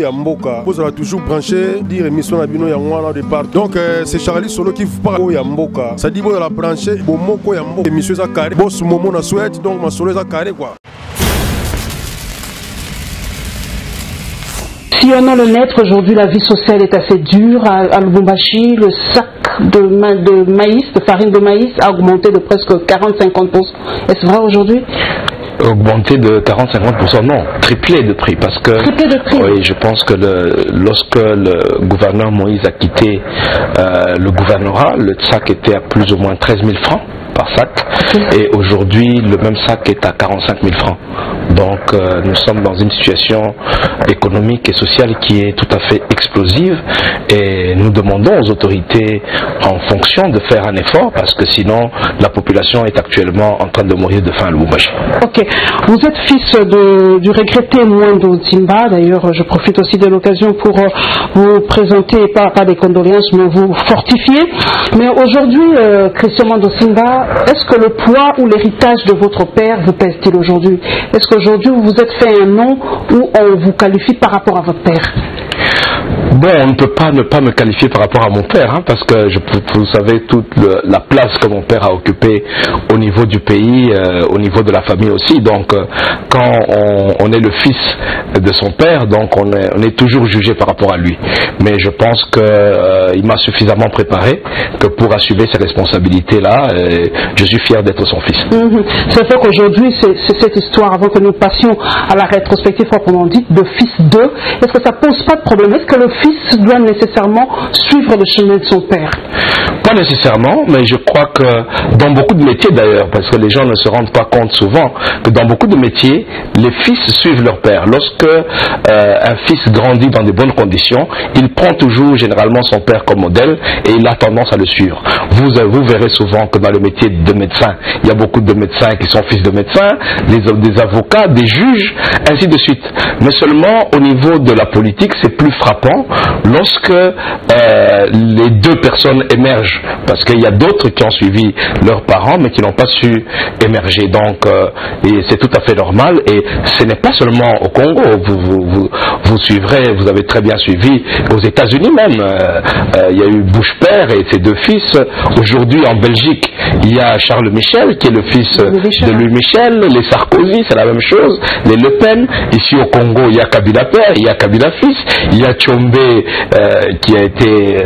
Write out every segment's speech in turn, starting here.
Yamboka. Vous allez toujours branché, dire émission à Bino Yamwana de partout. Donc c'est Charlie Solo qui vous parle Yamboka. Ça dit vous la branché, Bomoko Yamboka. Émission à carré. Boss Momo na souhaite donc ma solo à carré quoi. Si on a le net, aujourd'hui la vie sociale est assez dure. À Lubumbashi, le sac de maïs, de farine de maïs a augmenté de presque 40-50%. Est-ce vrai aujourd'hui? Augmenté de 40-50%, non, triplé de prix, parce que triplé de prix. Oui, je pense que lorsque le gouverneur Moïse a quitté le gouvernorat, le sac était à plus ou moins 13 000 francs par sac, et aujourd'hui le même sac est à 45 000 francs. Donc nous sommes dans une situation économique et sociale qui est tout à fait explosive, et nous demandons aux autorités en fonction de faire un effort, parce que sinon la population est actuellement en train de mourir de faim à Lubumbashi. Ok, vous êtes fils du regretté Mwando Timba, d'ailleurs je profite aussi de l'occasion pour vous présenter, pas des condoléances, mais vous fortifier. Mais aujourd'hui, Christian Mwando Timba, est-ce que le poids ou l'héritage de votre père vous pèse-t-il aujourd'hui? Est-ce qu'aujourd'hui vous vous êtes fait un nom où on vous qualifie par rapport à votre père? Bon, on ne peut pas ne pas me qualifier par rapport à mon père, hein, parce que vous savez toute la place que mon père a occupée au niveau du pays, au niveau de la famille aussi. Donc, quand on est le fils de son père, donc on est toujours jugé par rapport à lui. Mais je pense qu'il m'a suffisamment préparé que pour assumer ces responsabilités-là, je suis fier d'être son fils. C'est vrai qu'aujourd'hui, c'est cette histoire, avant que nous passions à la rétrospective proprement dite, de fils d'eux. Est-ce que ça pose pas de problème? Est-ce que le fils doit nécessairement suivre le chemin de son père? Pas nécessairement, mais je crois que dans beaucoup de métiers d'ailleurs, parce que les gens ne se rendent pas compte souvent, que dans beaucoup de métiers, les fils suivent leur père. Lorsque un fils grandit dans de bonnes conditions, il prend toujours généralement son père comme modèle et il a tendance à le suivre. Vous verrez souvent que dans le métier de médecin, il y a beaucoup de médecins qui sont fils de médecins, des avocats, des juges, ainsi de suite. Mais seulement au niveau de la politique, c'est plus frappant lorsque les deux personnes émergent, parce qu'il y a d'autres qui ont suivi leurs parents mais qui n'ont pas su émerger. Donc c'est tout à fait normal, et ce n'est pas seulement au Congo. Vous suivrez, vous avez très bien suivi aux États-Unis même. Il y a eu Bush père et ses deux fils. Aujourd'hui en Belgique, il y a Charles Michel qui est le fils de Louis Michel. Les Sarkozy, c'est la même chose. Les Le Pen. Ici au Congo, il y a Kabila père, il y a Kabila fils, il y a Tchombe qui a été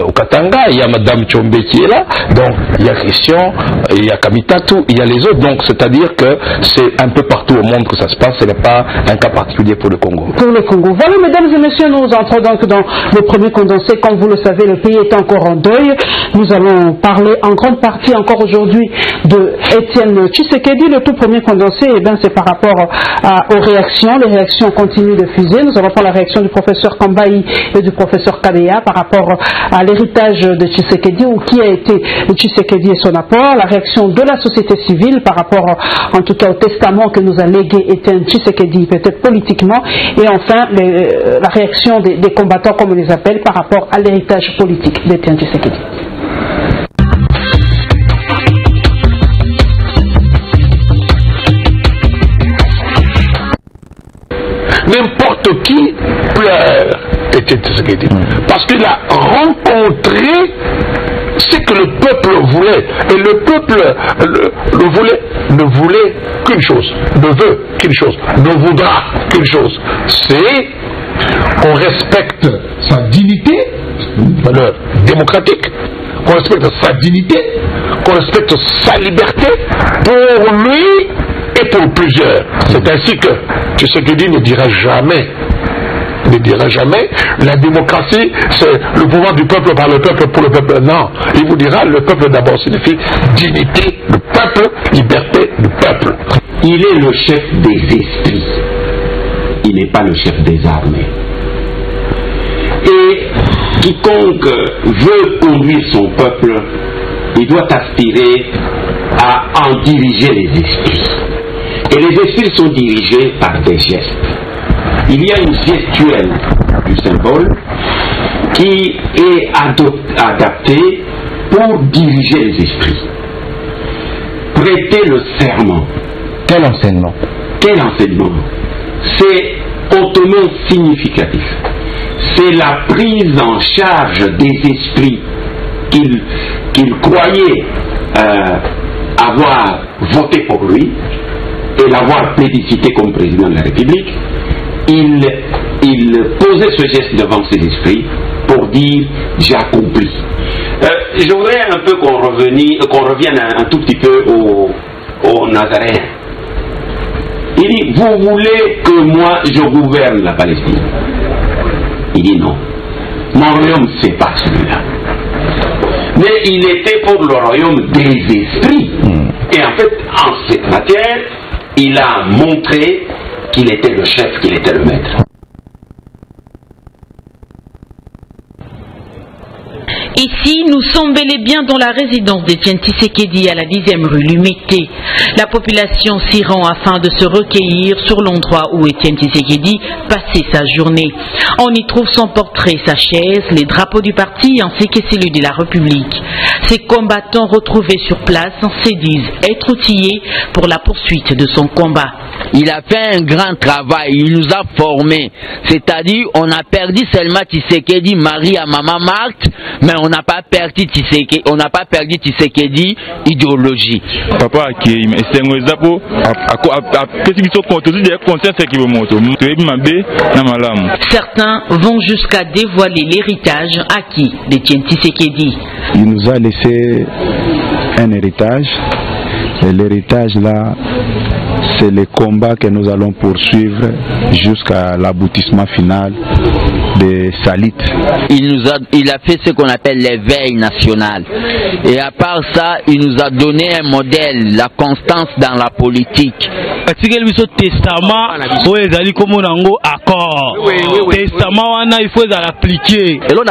au Katanga, il y a Madame Tchombe qui est là. Donc il y a Christian, il y a Kamitatu, il y a les autres. Donc c'est-à-dire que c'est un peu partout au monde que ça se passe. Ce n'est pas un cas particulier pour le Congo. Pour le Congo. Voilà, mesdames et messieurs, nous entrons donc dans le premier condensé. Comme vous le savez, le pays est encore en deuil. Nous allons parler en grande partie encore aujourd'hui de Étienne Tshisekedi. Le tout premier condensé, eh bien, c'est par rapport aux réactions. Les réactions continuent de fuser. Nous allons prendre la réaction du professeur Kambaï et du professeur Kabea par rapport à l'héritage de Tshisekedi, ou qui a été Tshisekedi et son apport. La réaction de la société civile par rapport, en tout cas, au testament que nous a légué Étienne Tshisekedi, peut-être politiquement. Et enfin, la réaction des combattants, comme on les appelle, par rapport à l'héritage politique d'Étienne Tshisekedi. N'importe qui pleure Étienne Tshisekedi, parce qu'il a rencontré ce que le peuple voulait, et le peuple ne voulait qu'une chose, ne veut qu'une chose, ne voudra qu'une chose, c'est qu'on respecte sa dignité, valeur démocratique, qu'on respecte sa dignité, qu'on respecte sa liberté pour lui et pour plusieurs. C'est ainsi que Tshisekedi ne dira jamais, la démocratie c'est le pouvoir du peuple par le peuple pour le peuple. Non, il vous dira le peuple d'abord signifie dignité du peuple, liberté du peuple. Il est le chef des esprits, il n'est pas le chef des armées. Et quiconque veut conduire son peuple, il doit aspirer à en diriger les esprits. Et les esprits sont dirigés par des gestes. Il y a une gestuelle du symbole qui est adaptée pour diriger les esprits. Prêter le serment. Quel enseignement? Quel enseignement? C'est hautement significatif. c'est la prise en charge des esprits qu'il croyait avoir voté pour lui et l'avoir plébiscité comme président de la République. Il posait ce geste devant ses esprits pour dire « j'ai accompli ». Je voudrais un peu qu'on revienne un tout petit peu au Nazaréen. Il dit « vous voulez que moi je gouverne la Palestine ?» Il dit « non, mon royaume c'est pas celui-là ». Mais il était pour le royaume des esprits. Et en fait, en cette matière, il a montré qu'il était le chef, qu'il était le maître. Ici, nous sommes bel et bien dans la résidence d'Étienne Tshisekedi à la 10e rue Lumité. La population s'y rend afin de se recueillir sur l'endroit où Étienne Tshisekedi passait sa journée. On y trouve son portrait, sa chaise, les drapeaux du parti ainsi que celui de la République. Ces combattants retrouvés sur place se disent être outillés pour la poursuite de son combat. Il a fait un grand travail, il nous a formés. C'est-à-dire, on a perdu seulement Tshisekedi, Marie à Maman Marthe, mais on n'a pas perdu Tshisekedi idéologie. Papa qui est certains vont jusqu'à dévoiler l'héritage acquis d'Étienne Tshisekedi. Il nous a laissé un héritage, et l'héritage là, c'est le combat que nous allons poursuivre jusqu'à l'aboutissement final des Salites. Il a fait ce qu'on appelle l'éveil national. Et à part ça, il nous a donné un modèle, la constance dans la politique. Testament, testament, il faut l'appliquer. Et là,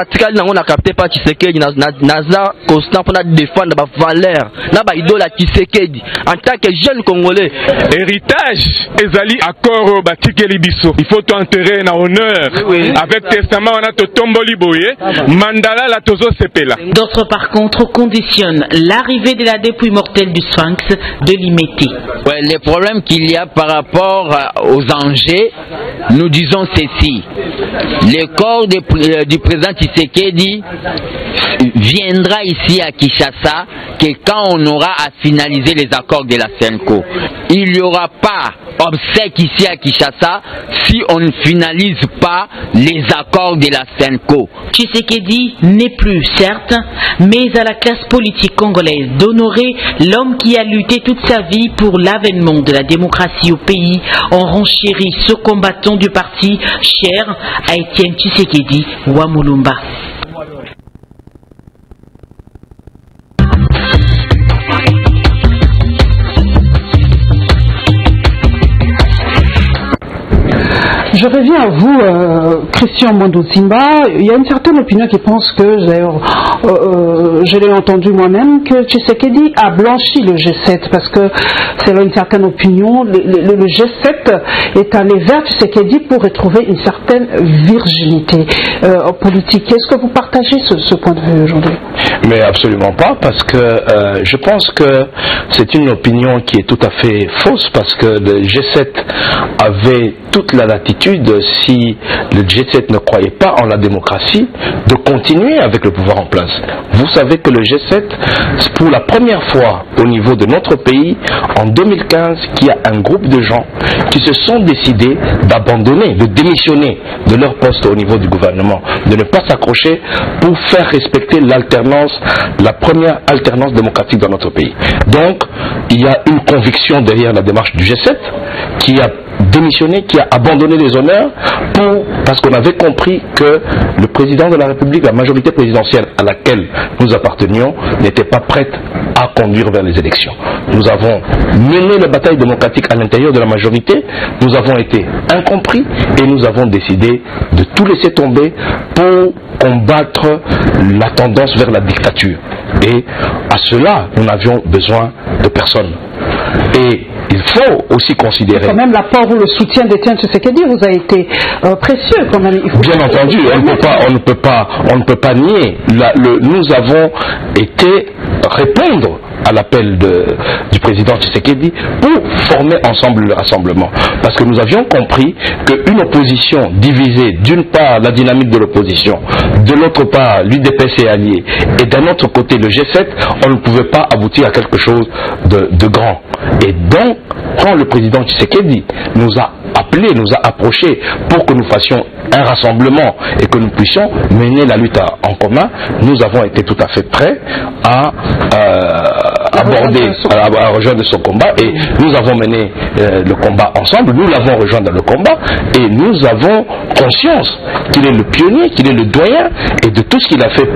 on a capté pas Tshisekedi, Naza constant pour défendre la valeur, la idole à Tshisekedi, en tant que jeune Congolais. Héritage, ezali accord batikeli biso. Il faut enterrer na honneur. Avec testament, on a to tomboli boye, mandala la tozo sepela. D'autres par contre conditionnent l'arrivée de la dépouille mortelle du Sphinx de Limité. Ouais, les problèmes qu'il y a par rapport aux enjeux, nous disons ceci. Le corps du président Tshisekedi viendra ici à Kinshasa que quand on aura à finaliser les accords de la CENCO. Il n'y aura pas obsèque ici à Kinshasa si on ne finalise pas les accords de la CENCO. Tshisekedi n'est plus, certes, mais à la classe politique congolaise d'honorer l'homme qui a lutté toute sa vie pour l'avènement de la démocratie au pays. On renchérit ce combattant du parti cher à Étienne Tshisekedi Wamulumba. Je reviens à vous, Christian Mwando-Simba. Il y a une certaine opinion qui pense que, je l'ai entendu moi-même, que Tshisekedi a blanchi le G7 parce que, selon une certaine opinion, le G7 est allé vers Tshisekedi pour retrouver une certaine virginité politique. Est-ce que vous partagez ce point de vue aujourd'hui? Mais absolument pas, parce que je pense que c'est une opinion qui est tout à fait fausse, parce que le G7 avait toute la latitude, si le G7 ne croyait pas en la démocratie, de continuer avec le pouvoir en place. Vous savez que le G7, pour la première fois au niveau de notre pays, en 2015, qu'il y a un groupe de gens qui se sont décidés d'abandonner, de démissionner de leur poste au niveau du gouvernement, de ne pas s'accrocher pour faire respecter l'alternance, la première alternance démocratique dans notre pays. Donc, il y a une conviction derrière la démarche du G7 qui a démissionné, qui a abandonné les honneurs parce qu'on avait compris que le président de la République, la majorité présidentielle à laquelle nous appartenions, n'était pas prête à conduire vers les élections. Nous avons mené la bataille démocratique à l'intérieur de la majorité, nous avons été incompris et nous avons décidé de tout laisser tomber pour combattre la tendance vers la dictature. Et à cela, nous n'avions besoin de personne. Et il faut aussi considérer... Quand même, l'apport ou le soutien d'Étienne Tshisekedi vous a été précieux quand même. Bien entendu, on ne peut pas nier. Nous avons été répondre à l'appel du président Tshisekedi pour former ensemble le rassemblement. Parce que nous avions compris qu'une opposition divisée, d'une part la dynamique de l'opposition, de l'autre part l'UDPS et alliés, et d'un autre côté le G7, on ne pouvait pas aboutir à quelque chose de grand. Et donc, quand le président Tshisekedi nous a appelés, nous a approchés pour que nous fassions un rassemblement et que nous puissions mener la lutte en commun, nous avons été tout à fait prêts à rejoindre son combat, et nous avons mené le combat ensemble, nous l'avons rejoint dans le combat, et nous avons conscience qu'il est le pionnier, qu'il est le doyen, et de tout ce qu'il a fait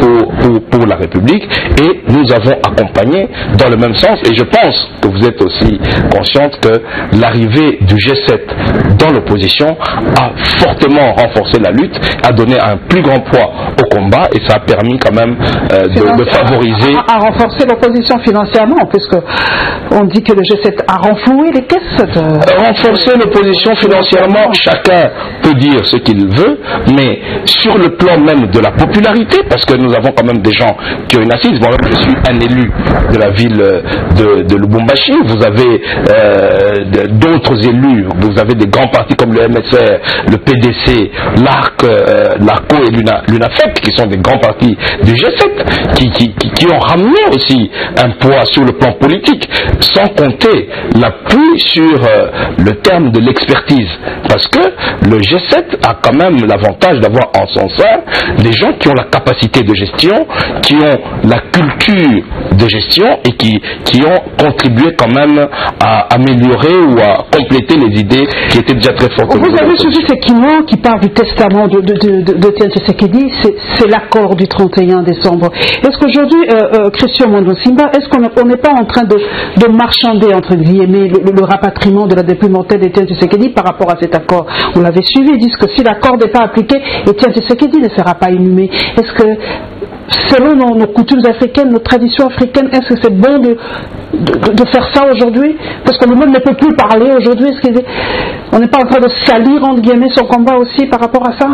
pour la République, et nous avons accompagné dans le même sens. Et je pense que vous êtes aussi consciente que l'arrivée du G7 dans l'opposition a fortement renforcé la lutte, a donné un plus grand poids au combat, et ça a permis quand même de favoriser... A renforcé l'opposition financièrement, puisque on dit que le G7 a renfloué les caisses. Renforcer l'opposition financièrement, chacun peut dire ce qu'il veut, mais sur le plan même de la popularité, parce que nous avons quand même des gens qui ont une assise. Moi-même, je suis un élu de la ville de Lubumbashi. Vous avez d'autres élus, vous avez des grands partis comme le MSR, le PDC, l'ARCO et l'UNAFEP, qui sont des grands partis du G7, qui ont ramené aussi un poids sur le plan politique, sans compter l'appui sur le terme de l'expertise, parce que le G7 a quand même l'avantage d'avoir en son sein des gens qui ont la capacité de gestion, qui ont la culture de gestion, et qui ont contribué quand même à améliorer ou à compléter les idées qui étaient déjà très fortes. Vous avez suivi ces qui parle du testament de Tshisekedi, c'est l'accord du 31 décembre. Est-ce qu'aujourd'hui, Christian Mwando Simba, est-ce qu'on n'est pas en train de marchander, entre guillemets, le rapatriement de la dépouille mortelle d'Etienne Tshisekedi par rapport à cet accord? Vous l'avez suivi, ils disent que si l'accord n'est pas appliqué, Etienne Tshisekedi ne sera pas inhumé. Est-ce que, selon nos coutumes africaines, nos traditions africaines, est-ce que c'est bon de faire ça aujourd'hui? Parce que le monde ne peut plus parler aujourd'hui. On n'est pas en train de salir, entre guillemets, son combat aussi par rapport à ça?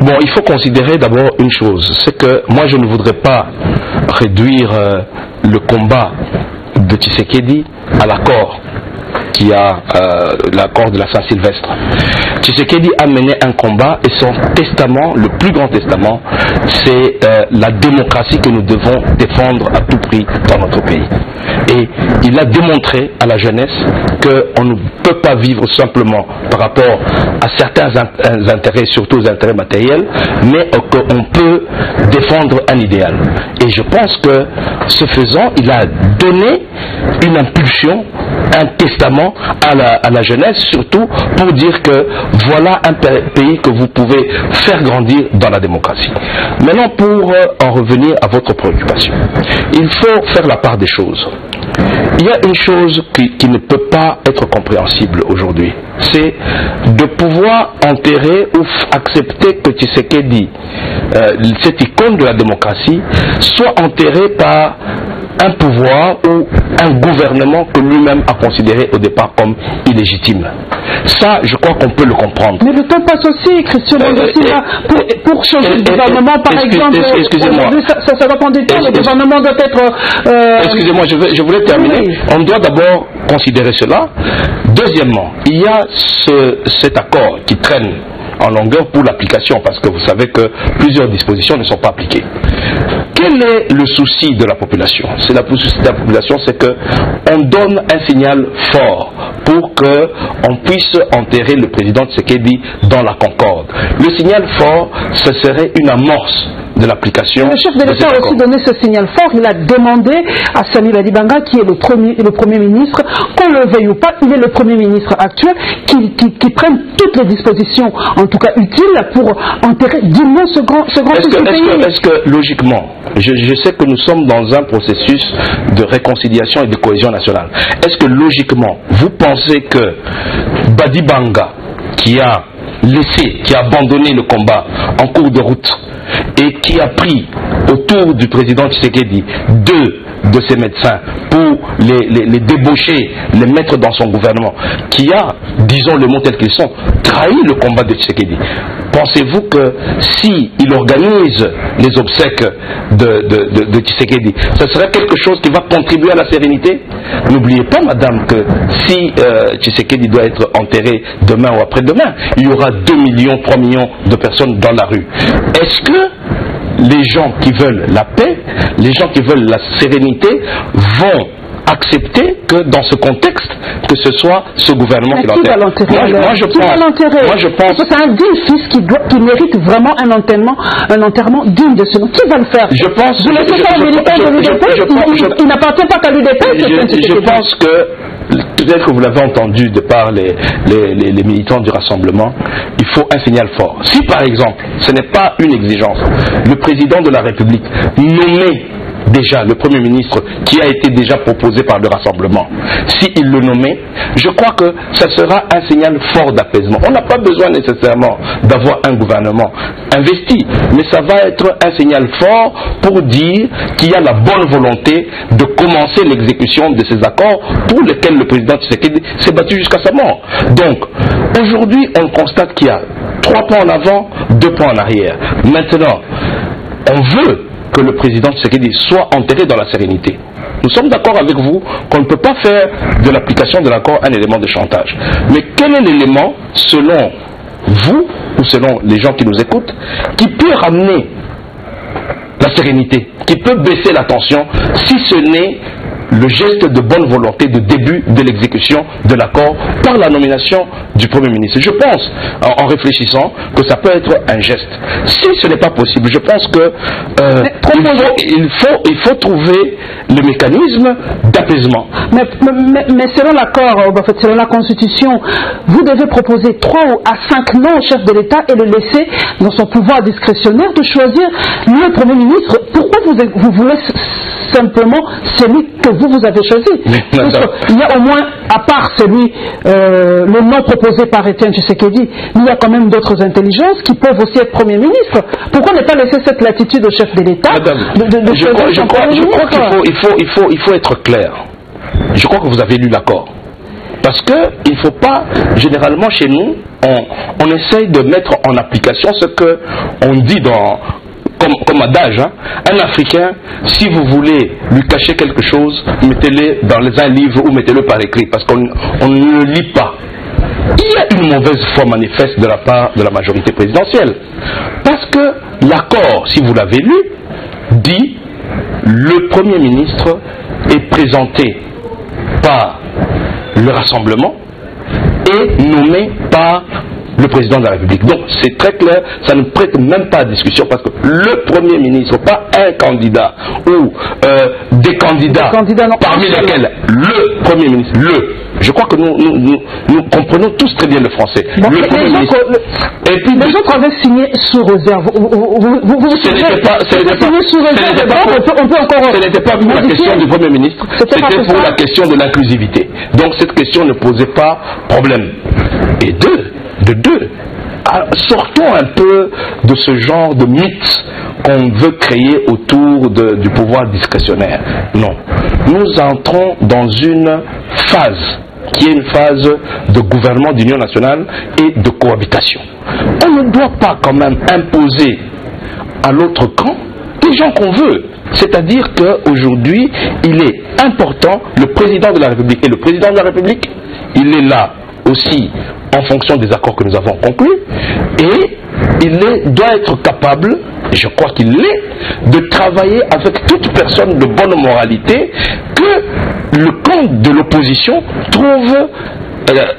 Bon, il faut considérer d'abord une chose, c'est que moi je ne voudrais pas réduire le combat de Tshisekedi à l'accord qui a l'accord de la Saint-Sylvestre. Tshisekedi a mené un combat, et son testament, le plus grand testament, c'est la démocratie que nous devons défendre à tout prix dans notre pays. Et il a démontré à la jeunesse qu'on ne peut pas vivre simplement par rapport à certains intérêts, surtout aux intérêts matériels, mais qu'on peut défendre un idéal. Et je pense que, ce faisant, il a donné une impulsion, un testament à la jeunesse, surtout pour dire que voilà un pays que vous pouvez faire grandir dans la démocratie. Maintenant, pour en revenir à votre préoccupation, il faut faire la part des choses. Il y a une chose qui ne peut pas être compréhensible aujourd'hui, c'est de pouvoir enterrer ou accepter que Tshisekedi, cette icône de la démocratie, soit enterré par un pouvoir ou un gouvernement que lui-même a considéré au départ comme illégitime. Ça, je crois qu'on peut le comprendre. Mais le temps passe aussi, Christian pour changer de gouvernement, par exemple. Excusez-moi. Ça va prendre du temps, le gouvernement doit être... Excusez-moi, je voulais terminer. Oui. On doit d'abord considérer cela. Deuxièmement, il y a cet accord qui traîne en longueur pour l'application, parce que vous savez que plusieurs dispositions ne sont pas appliquées. Quel est le souci de la population? C'est le souci de la population, c'est qu'on donne un signal fort pour qu'on puisse enterrer le président Tshisekedi dans la concorde. Le signal fort, ce serait une amorce de l'application. Le chef de l'État a aussi donné ce signal fort. Il a demandé à Sami Badibanga, qui est le Premier ministre, qu'on le veuille ou pas, il est le Premier ministre actuel, qui prenne toutes les dispositions, en tout cas utiles, pour enterrer dignement ce grand pays. Est-ce que logiquement, je sais que nous sommes dans un processus de réconciliation et de cohésion nationale, est-ce que logiquement, vous pensez que Badibanga, qui a abandonné le combat en cours de route, et qui a pris autour du président Tshisekedi 2 de ses médecins pour les débaucher, les mettre dans son gouvernement, qui a, disons le mot tel qu'ils sont, trahi le combat de Tshisekedi. Pensez-vous que s'il organise les obsèques de Tshisekedi, ce serait quelque chose qui va contribuer à la sérénité? N'oubliez pas, madame, que si Tshisekedi doit être enterré demain ou après-demain, il y aura 2 millions, 3 millions de personnes dans la rue. Est-ce que les gens qui veulent la paix, les gens qui veulent la sérénité vont accepter que dans ce contexte, que ce soit ce gouvernement qui l'enterre? Moi je pense que c'est un digne fils qui mérite vraiment un enterrement digne de ce nom. Qui va le faire? Je pense. Vous laissez ça au militant de l'UDP? Il n'appartient pas qu'à l'UDP. Je pense que, peut-être que vous l'avez entendu de par les militants du Rassemblement, il faut un signal fort. Si par exemple, ce n'est pas une exigence, le président de la République nommé déjà le Premier ministre qui a été déjà proposé par le Rassemblement, s'il le nommait, je crois que ça sera un signal fort d'apaisement. On n'a pas besoin nécessairement d'avoir un gouvernement investi, mais ça va être un signal fort pour dire qu'il y a la bonne volonté de commencer l'exécution de ces accords pour lesquels le président Tshisekedi s'est battu jusqu'à sa mort. Donc, aujourd'hui, on constate qu'il y a 3 pas en avant, 2 pas en arrière. Maintenant, on veut que le président Tshisekedi soit enterré dans la sérénité. Nous sommes d'accord avec vous qu'on ne peut pas faire de l'application de l'accord un élément de chantage. Mais quel est l'élément, selon vous, ou selon les gens qui nous écoutent, qui peut ramener la sérénité, qui peut baisser la tension, si ce n'est le geste de bonne volonté de début de l'exécution de l'accord par la nomination du Premier ministre? Je pense, en réfléchissant, que ça peut être un geste. Si ce n'est pas possible, je pense que il faut trouver le mécanisme d'apaisement. Mais selon l'accord, en fait, selon la Constitution, vous devez proposer 3 à 5 noms au chef de l'État et le laisser dans son pouvoir discrétionnaire de choisir le Premier ministre. Pourquoi vous voulez simplement celui que vous avez choisi? Il y a au moins, à part celui, le nom proposé par Étienne Tshisekedi, il y a quand même d'autres intelligences qui peuvent aussi être Premier ministre. Pourquoi ne pas laisser cette latitude au chef de l'État de choisir son Premier ministre? Je crois qu'il faut être clair. Je crois que vous avez lu l'accord. Parce qu'il ne faut pas, généralement chez nous, on essaye de mettre en application ce qu'on dit comme adage, hein. Un Africain, si vous voulez lui cacher quelque chose, mettez-le dans un livre ou mettez-le par écrit, parce qu'on ne le lit pas. Il y a une mauvaise foi manifeste de la part de la majorité présidentielle. Parce que l'accord, si vous l'avez lu, dit le Premier ministre est présenté par le Rassemblement et nommé par le président de la République. Donc c'est très clair, ça ne prête même pas à discussion, parce que le Premier ministre, pas un candidat ou des candidats parmi lesquels le Premier ministre, je crois que nous comprenons tous très bien le français. Bon, le Premier ministre. Et puis les autres avaient signé sous réserve. Ce n'était pas pour la question du Premier ministre, c'était pour la question de l'inclusivité. Donc cette question ne posait pas problème. Et sortons un peu de ce genre de mythe qu'on veut créer autour du pouvoir discrétionnaire. Non. Nous entrons dans une phase qui est une phase de gouvernement d'union nationale et de cohabitation. On ne doit pas quand même imposer à l'autre camp des gens qu'on veut. C'est-à-dire qu'aujourd'hui, il est important, le président de la République, et le président de la République, il est là aussi en fonction des accords que nous avons conclus, et il doit être capable, et je crois qu'il l'est, de travailler avec toute personne de bonne moralité que le camp de l'opposition trouve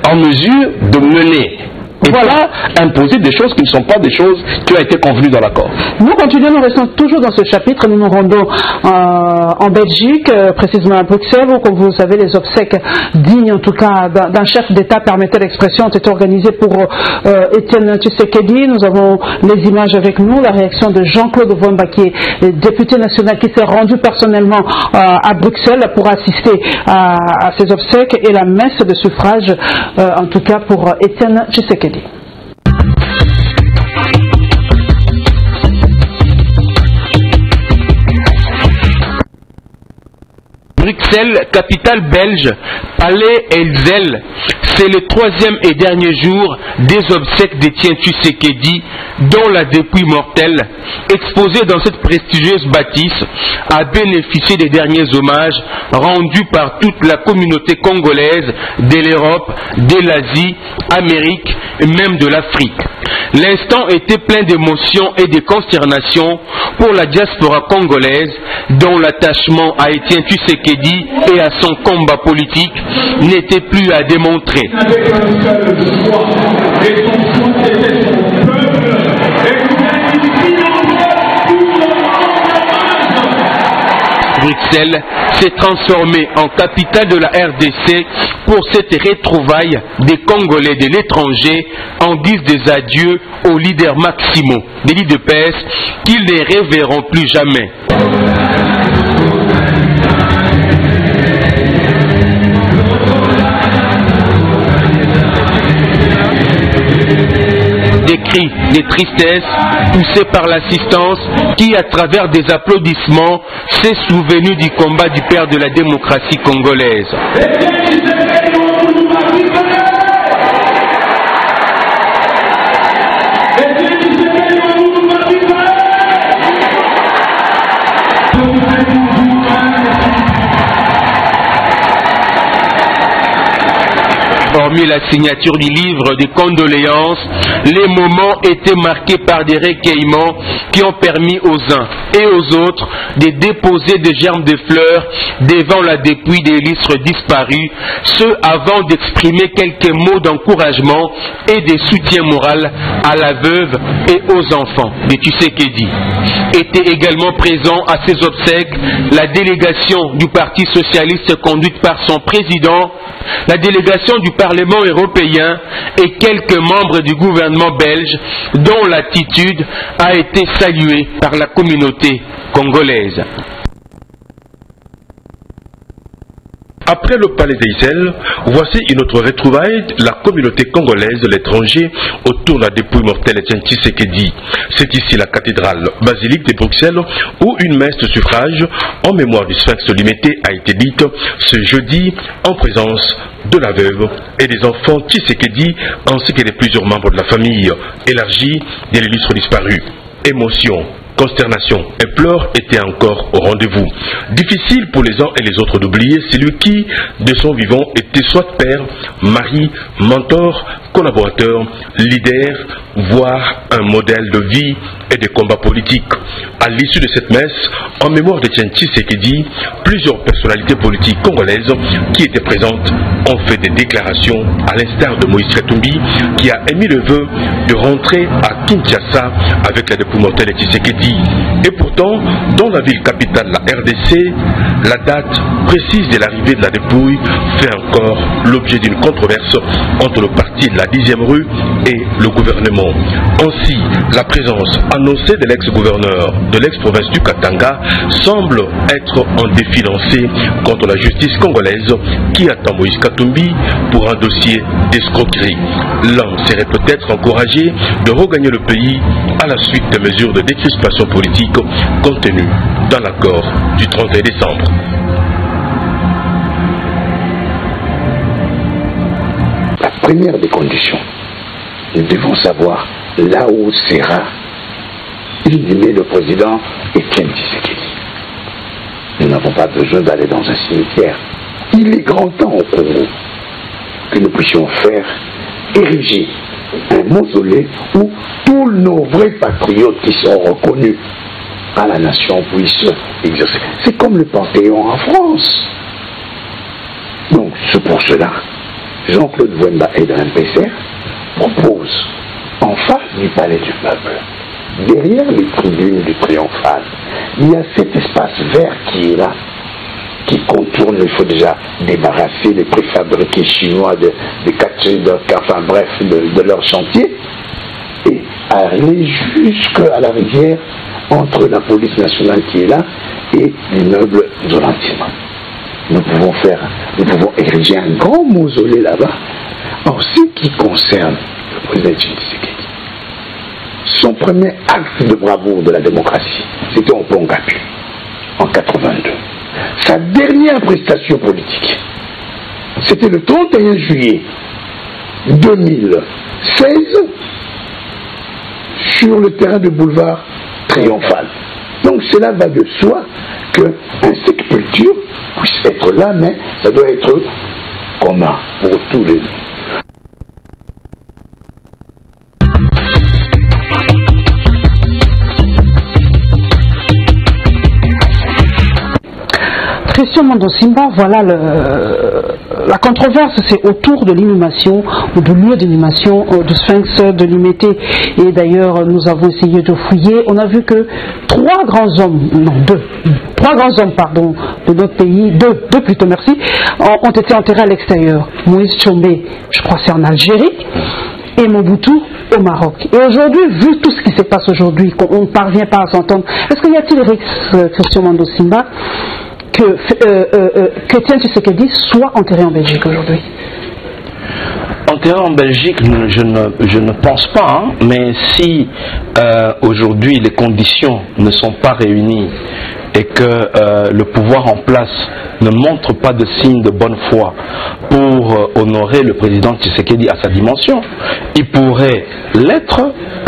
en mesure de mener. Et voilà, imposer des choses qui ne sont pas des choses qui ont été convenues dans l'accord. Nous continuons, nous restons toujours dans ce chapitre. Nous nous rendons en Belgique, précisément à Bruxelles, où, comme vous le savez, les obsèques dignes, en tout cas, d'un chef d'État, permettez l'expression, ont été organisées pour Étienne Tshisekedi. Nous avons les images avec nous, la réaction de Jean-Claude Vwemba, qui est député national, qui s'est rendu personnellement à Bruxelles pour assister à ces obsèques, et la messe de suffrage, en tout cas, pour Étienne Tshisekedi. Bruxelles, capitale belge, Palais Elzel, c'est le 3e et dernier jour des obsèques d'Étienne Tshisekedi, dont la dépouille mortelle, exposée dans cette prestigieuse bâtisse, a bénéficié des derniers hommages rendus par toute la communauté congolaise de l'Europe, de l'Asie, Amérique et même de l'Afrique. L'instant était plein d'émotions et de consternation pour la diaspora congolaise, dont l'attachement à Étienne Tshisekedi et à son combat politique n'était plus à démontrer. Bruxelles s'est transformée en capitale de la RDC pour cette retrouvaille des Congolais de l'étranger en guise des adieux aux leaders maximaux des leaders de paix qu'ils ne reverront plus jamais. Des cris, des tristesses poussés par l'assistance qui, à travers des applaudissements, s'est souvenu du combat du père de la démocratie congolaise. Hormis la signature du livre de condoléances, les moments étaient marqués par des recueillements qui ont permis aux uns et aux autres de déposer des germes de fleurs devant la dépouille des illustres disparus, ce avant d'exprimer quelques mots d'encouragement et de soutien moral à la veuve et aux enfants de Tshisekedi. Était également présent à ces obsèques la délégation du Parti socialiste conduite par son président, la délégation du Parlement européen et quelques membres du gouvernement belge dont l'attitude a été saluée par la communauté congolaise. Après le palais d'Israël, voici une autre retrouvaille, la communauté congolaise de l'étranger autour de la dépouille mortelle d'Étienne Tshisekedi. C'est ici la cathédrale basilique de Bruxelles où une messe de suffrage en mémoire du Sphinx limité a été dite ce jeudi en présence de la veuve et des enfants Tshisekedi ainsi que de plusieurs membres de la famille élargie de l'illustre disparu. Émotion, consternation et pleurs étaient encore au rendez-vous. Difficile pour les uns et les autres d'oublier celui qui, de son vivant, était soit père, mari, mentor, collaborateur, leader, voire un modèle de vie et de combat politique. À l'issue de cette messe, en mémoire d'Étienne Tshisekedi, plusieurs personnalités politiques congolaises qui étaient présentes ont fait des déclarations à l'instar de Moïse Katumbi qui a émis le vœu de rentrer à Kinshasa avec la dépouille mortelle de Tshisekedi. Et pourtant, dans la ville capitale, la RDC, la date précise de l'arrivée de la dépouille fait encore l'objet d'une controverse entre le parti de la 10e rue et le gouvernement. Ainsi, la présence annoncée de l'ex-gouverneur de l'ex-province du Katanga semble être un défi lancé contre la justice congolaise qui attend Moïse Katumbi pour un dossier d'escroquerie. L'un serait peut-être encouragé de regagner le pays à la suite des mesures de décrispation politique contenues dans l'accord du 31 décembre. La première des conditions, nous devons savoir là où sera inhumé le président Étienne Tshisekedi. Nous n'avons pas besoin d'aller dans un cimetière. Il est grand temps au Congo que nous puissions faire ériger un mausolée où tous nos vrais patriotes qui sont reconnus à la nation puissent exercer. C'est comme le Panthéon en France. Donc c'est pour cela Jean-Claude Wemba et de l'MPCR proposent en face du palais du peuple, derrière les tribunes du triomphal, il y a cet espace vert qui est là, qui contourne. Il faut déjà débarrasser les préfabriqués chinois de leur chantier et aller jusqu'à la rivière entre la police nationale qui est là et l'immeuble de l'Antima. Nous pouvons ériger un grand mausolée là-bas. En ce qui concerne le président Tshisekedi, son premier acte de bravoure de la démocratie, c'était au Pont Capu, en 82. sa dernière prestation politique, c'était le 31 juillet 2016 sur le terrain de boulevard Triomphal. Donc cela va de soi qu'un sépulture puisse être là, mais ça doit être commun pour tous les. Christian Mando Simba, voilà la controverse, c'est autour de l'inhumation ou de lieu d'inhumation du Sphinx de Limete. Et d'ailleurs, nous avons essayé de fouiller. On a vu que trois grands hommes de notre pays, deux plutôt, merci, ont été enterrés à l'extérieur. Moïse Tchombe, je crois c'est en Algérie, et Mobutu au Maroc. Et aujourd'hui, vu tout ce qui se passe aujourd'hui, qu'on ne parvient pas à s'entendre, est-ce qu'il y a-t-il risque, Christian Mando Simba, que Etienne Tshisekedi soit enterré en Belgique aujourd'hui? Enterré en Belgique, je ne pense pas, hein, mais si aujourd'hui les conditions ne sont pas réunies et que le pouvoir en place ne montre pas de signe de bonne foi pour honorer le président Tshisekedi à sa dimension, il pourrait l'être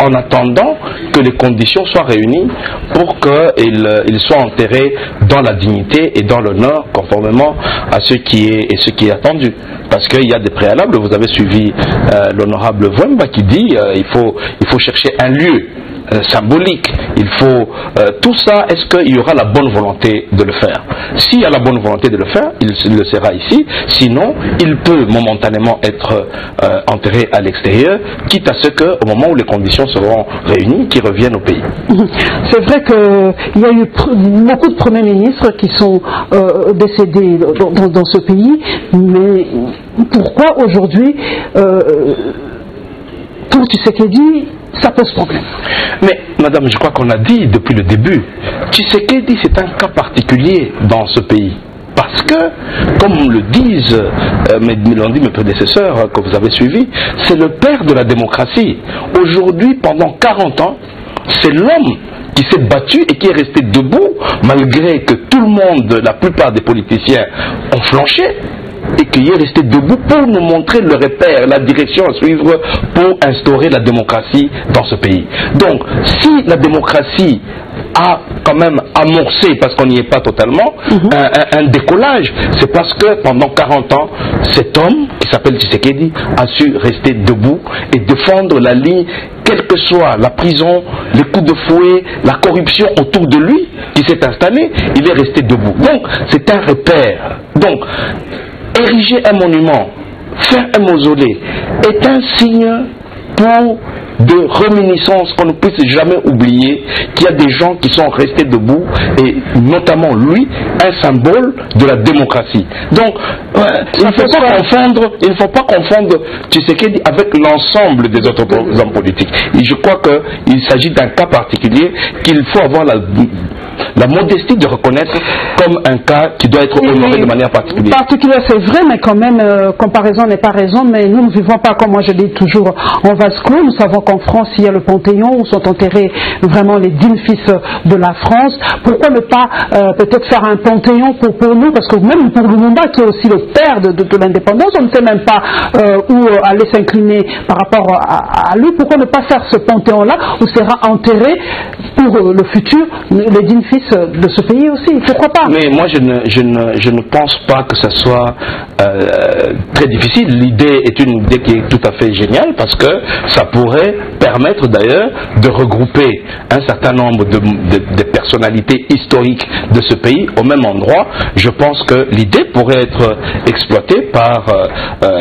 en attendant que les conditions soient réunies pour qu'il soit enterré dans la dignité et dans l'honneur, conformément à ce qui est attendu. Parce qu'il y a des préalables. Vous avez suivi l'honorable Vwemba qui dit il faut chercher un lieu symbolique, il faut tout ça. Est-ce qu'il y aura la bonne volonté de le faire? S'il y a la bonne volonté de le faire, il le sera ici. Sinon, il peut momentanément être enterré à l'extérieur, quitte à ce qu'au moment où les conditions seront réunies, qu'il revienne au pays. C'est vrai qu'il y a eu beaucoup de premiers ministres qui sont décédés dans ce pays, mais pourquoi aujourd'hui, pour Tshisekedi, ça pose problème? Mais madame, je crois qu'on a dit depuis le début, Tshisekedi c'est un cas particulier dans ce pays. Parce que, comme le disent, l'ont dit mes prédécesseurs que vous avez suivis, c'est le père de la démocratie. Aujourd'hui, pendant 40 ans, c'est l'homme qui s'est battu et qui est resté debout, malgré que tout le monde, la plupart des politiciens ont flanché, et qu'il est resté debout pour nous montrer le repère, la direction à suivre pour instaurer la démocratie dans ce pays. Donc, si la démocratie a quand même amorcé, parce qu'on n'y est pas totalement, un décollage, c'est parce que pendant 40 ans, cet homme, qui s'appelle Tshisekedi, a su rester debout et défendre la ligne, quelle que soit la prison, les coups de fouet, la corruption autour de lui qui s'est installée, il est resté debout. Donc, c'est un repère. Donc, ériger un monument, faire un mausolée, est un signe pour de réminiscence qu'on ne puisse jamais oublier qu'il y a des gens qui sont restés debout et notamment lui, un symbole de la démocratie. Donc, il ne faut pas confondre Tshisekedi avec l'ensemble des autres hommes politiques. Et je crois qu'il s'agit d'un cas particulier qu'il faut avoir la modestie de reconnaître comme un cas qui doit être honoré de manière particulière. Particulière, c'est vrai, mais quand même, comparaison n'est pas raison, mais nous ne vivons pas, comme moi je dis toujours, en vase clos. Nous savons qu'en France, il y a le Panthéon où sont enterrés vraiment les dignes fils de la France. Pourquoi ne pas peut-être faire un Panthéon pour nous? Parce que même pour Lumumba, qui est aussi le père de l'indépendance, on ne sait même pas où aller s'incliner par rapport à lui. Pourquoi ne pas faire ce Panthéon-là où sera enterré pour le futur les dignes fils de ce pays aussi? Pourquoi pas? Mais moi, je ne pense pas que ce soit très difficile. L'idée est une idée qui est tout à fait géniale parce que ça pourrait permettre d'ailleurs de regrouper un certain nombre de personnalités historiques de ce pays au même endroit. Je pense que l'idée pourrait être exploitée par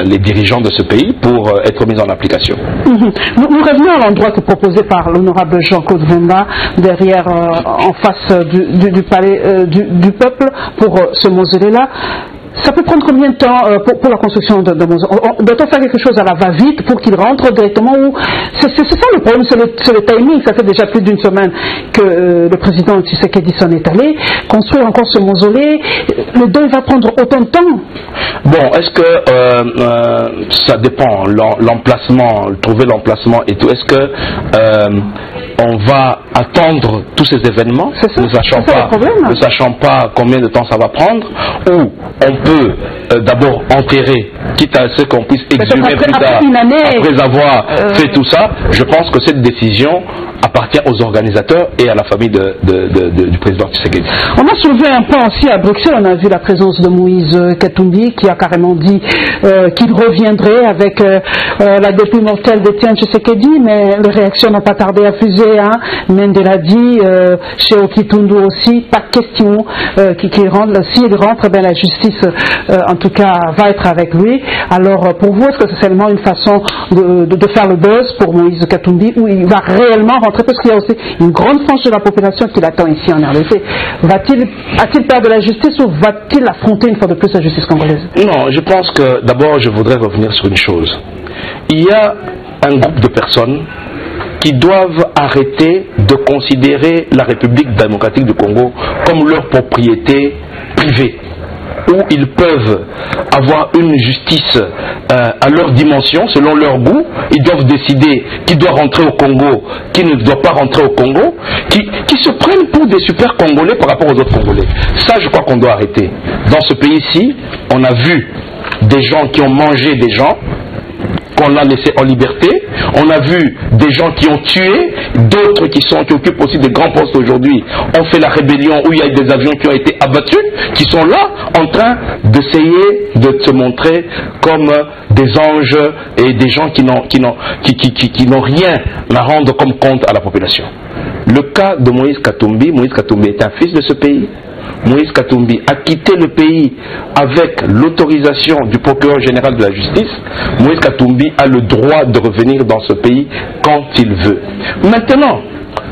les dirigeants de ce pays pour être mise en application. Nous revenons à l'endroit que proposé par l'honorable Jean-Claude Vwemba, derrière, en face du palais du peuple, pour ce mausolée-là. Ça peut prendre combien de temps pour la construction de mausolée? Doit-on faire quelque chose à la va-vite pour qu'il rentre directement? C'est ça le problème, c'est le timing. Ça fait déjà plus d'une semaine que le président Tshisekedi s'en est allé. Construire encore ce mausolée, le deuil va prendre autant de temps? Bon, est-ce que ça dépend, l'emplacement, trouver l'emplacement et tout. Est-ce que on va attendre tous ces événements, ne sachant pas combien de temps ça va prendre, ou on peut d'abord enterrer, quitte à ce qu'on puisse exhumer plus tard, après avoir fait tout ça. Je pense que cette décision appartient aux organisateurs et à la famille du président Tshisekedi. On a soulevé un point aussi à Bruxelles, on a vu la présence de Moïse Katumbi qui a carrément dit qu'il reviendrait avec la dépouille mortelle d'Etienne Tshisekedi, mais les réactions n'ont pas tardé à fuser. Hein. Mendel a dit, chez Okitundu aussi, pas de question qu'il rentre. S'il rentre, la justice en tout cas va être avec lui. Alors pour vous, est-ce que c'est seulement une façon de faire le buzz pour Moïse Katumbi, ou il va réellement rentrer, parce qu'il y a aussi une grande frange de la population qui l'attend ici en RDC. A-t-il peur de la justice, ou va-t-il affronter une fois de plus la justice congolaise? Non, je pense que d'abord je voudrais revenir sur une chose. Il y a un groupe de personnes qui doivent arrêter de considérer la République démocratique du Congo comme leur propriété privée, où ils peuvent avoir une justice à leur dimension, selon leur goût. Ils doivent décider qui doit rentrer au Congo, qui ne doit pas rentrer au Congo, qui se prennent pour des super Congolais par rapport aux autres Congolais. Ça, je crois qu'on doit arrêter. Dans ce pays-ci, on a vu des gens qui ont mangé des gens, qu'on a laissé en liberté. On a vu des gens qui ont tué, d'autres qui occupent aussi de grands postes aujourd'hui. On fait la rébellion où il y a des avions qui ont été abattus, qui sont là en train d'essayer de se montrer comme des anges et des gens qui n'ont rien à rendre comme compte à la population. Le cas de Moïse Katumbi est un fils de ce pays. Moïse Katumbi a quitté le pays avec l'autorisation du procureur général de la justice. Moïse Katumbi a le droit de revenir dans ce pays quand il veut. Maintenant,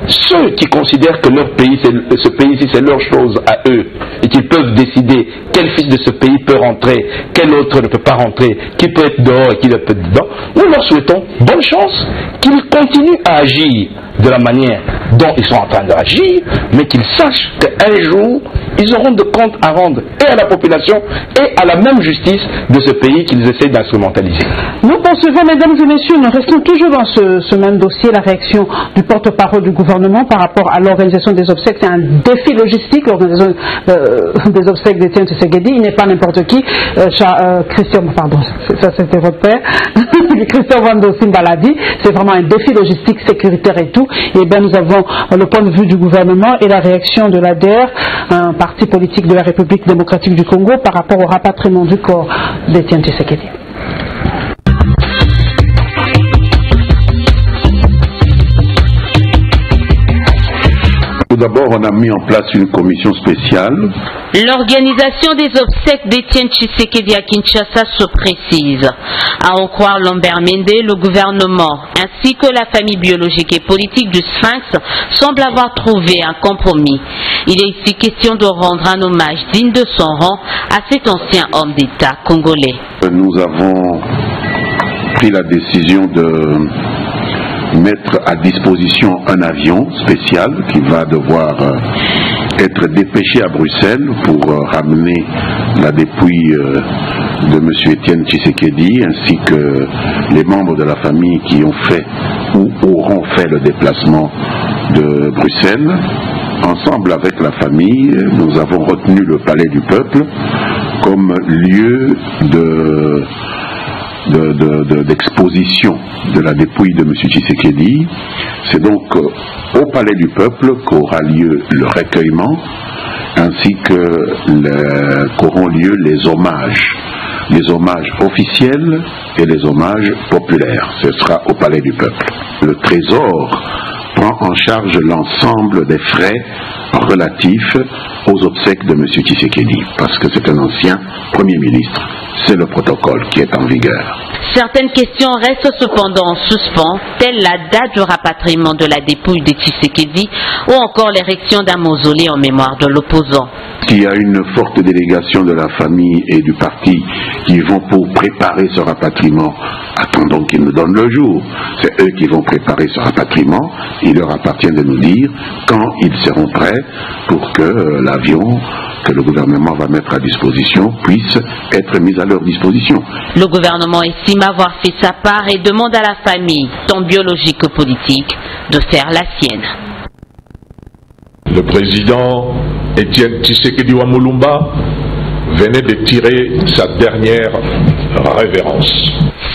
ceux qui considèrent que leur pays, ce pays-ci, c'est leur chose à eux, et qu'ils peuvent décider quel fils de ce pays peut rentrer, quel autre ne peut pas rentrer, qui peut être dehors et qui ne peut être dedans, nous leur souhaitons bonne chance, qu'ils continuent à agir de la manière dont ils sont en train d'agir, mais qu'ils sachent qu'un jour, ils auront de comptes à rendre et à la population et à la même justice de ce pays qu'ils essaient d'instrumentaliser. Nous poursuivons, mesdames et messieurs, nous restons toujours dans ce même dossier, la réaction du porte-parole du gouvernement par rapport à l'organisation des obsèques. C'est un défi logistique, l'organisation des obsèques d'Etienne Tshisekedi. Il n'est pas n'importe qui. Christian, pardon, ça c'était votre père. Christian Wando Simbaladi, c'est vraiment un défi logistique, sécuritaire et tout. Et bien nous avons le point de vue du gouvernement et la réaction de l'ADER, un parti politique de la République démocratique du Congo, par rapport au rapatriement du corps d'Etienne Tshisekedi. Tout d'abord, on a mis en place une commission spéciale. L'organisation des obsèques d'Etienne Tshisekedi à Kinshasa se précise. À en croire Lambert Mende, le gouvernement ainsi que la famille biologique et politique du Sphinx semblent avoir trouvé un compromis. Il est ici question de rendre un hommage digne de son rang à cet ancien homme d'État congolais. Nous avons pris la décision de mettre à disposition un avion spécial qui va devoir être dépêché à Bruxelles pour ramener la dépouille de M. Etienne Tshisekedi ainsi que les membres de la famille qui ont fait ou auront fait le déplacement de Bruxelles. Ensemble avec la famille, nous avons retenu le Palais du Peuple comme lieu d'exposition de la dépouille de M. Tshisekedi. C'est donc au Palais du Peuple qu'aura lieu le recueillement ainsi qu'auront lieu les hommages officiels et les hommages populaires. Ce sera au Palais du Peuple. Le Trésor prend en charge l'ensemble des frais relatifs aux obsèques de M. Tshisekedi, parce que c'est un ancien Premier ministre. C'est le protocole qui est en vigueur. Certaines questions restent cependant en suspens, telle la date du rapatriement de la dépouille de Tshisekedi ou encore l'érection d'un mausolée en mémoire de l'opposant. Il y a une forte délégation de la famille et du parti qui vont pour préparer ce rapatriement. Attendons qu'ils nous donnent le jour. C'est eux qui vont préparer ce rapatriement. Il leur appartient de nous dire quand ils seront prêts pour que l'avion que le gouvernement va mettre à disposition puissent être mises à leur disposition. Le gouvernement estime avoir fait sa part et demande à la famille, tant biologique que politique, de faire la sienne. Le président Étienne Tshisekedi Wamulumba venait de tirer sa dernière révérence.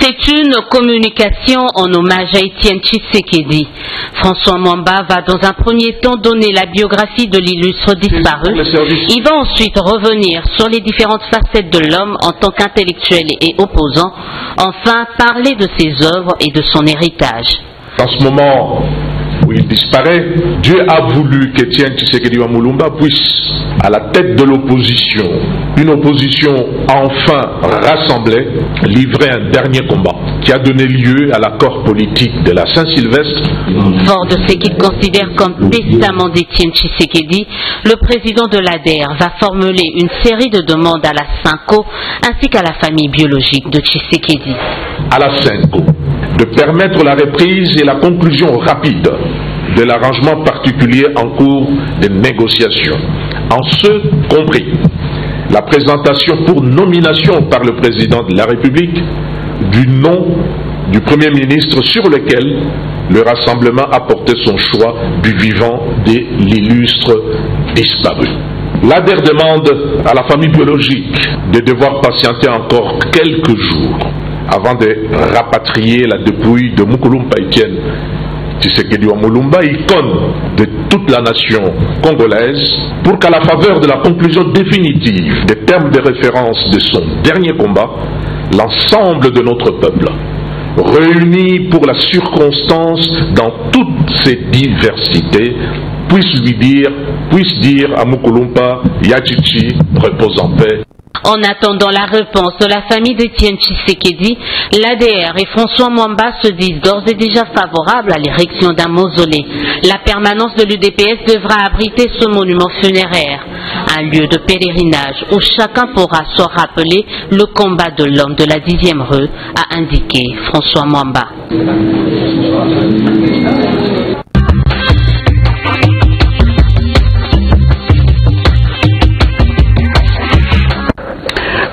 C'est une communication en hommage à Étienne Tshisekedi. François Mwamba va dans un premier temps donner la biographie de l'illustre disparu. Il va ensuite revenir sur les différentes facettes de l'homme en tant qu'intellectuel et opposant. Enfin, parler de ses œuvres et de son héritage. En ce moment où il disparaît, Dieu a voulu qu'Étienne Tshisekedi Wamulumba puisse, à la tête de l'opposition, une opposition enfin rassemblée, livrer un dernier combat qui a donné lieu à l'accord politique de la Saint-Sylvestre. Fort de ce qu'il considère comme testament d'Étienne Tshisekedi, le président de l'ADER va formuler une série de demandes à la SYNCO ainsi qu'à la famille biologique de Tshisekedi. À la SYNCO de permettre la reprise et la conclusion rapide de l'arrangement particulier en cours de négociation, en ce compris la présentation pour nomination par le président de la République du nom du Premier ministre sur lequel le rassemblement a porté son choix du vivant de l'illustre disparu. L'ADER demande à la famille biologique de devoir patienter encore quelques jours avant de rapatrier la dépouille de Mukulumba Étienne Tshisekedi Wamulumba, icône de toute la nation congolaise, pour qu'à la faveur de la conclusion définitive des termes de référence de son dernier combat, l'ensemble de notre peuple, réuni pour la circonstance dans toutes ses diversités, puisse dire à Mukulumba Yachichi, repose en paix. En attendant la réponse de la famille d'Étienne Tshisekedi, l'ADR et François Mwamba se disent d'ores et déjà favorables à l'érection d'un mausolée. La permanence de l'UDPS devra abriter ce monument funéraire, un lieu de pèlerinage où chacun pourra se rappeler le combat de l'homme de la 10e rue, a indiqué François Mwamba.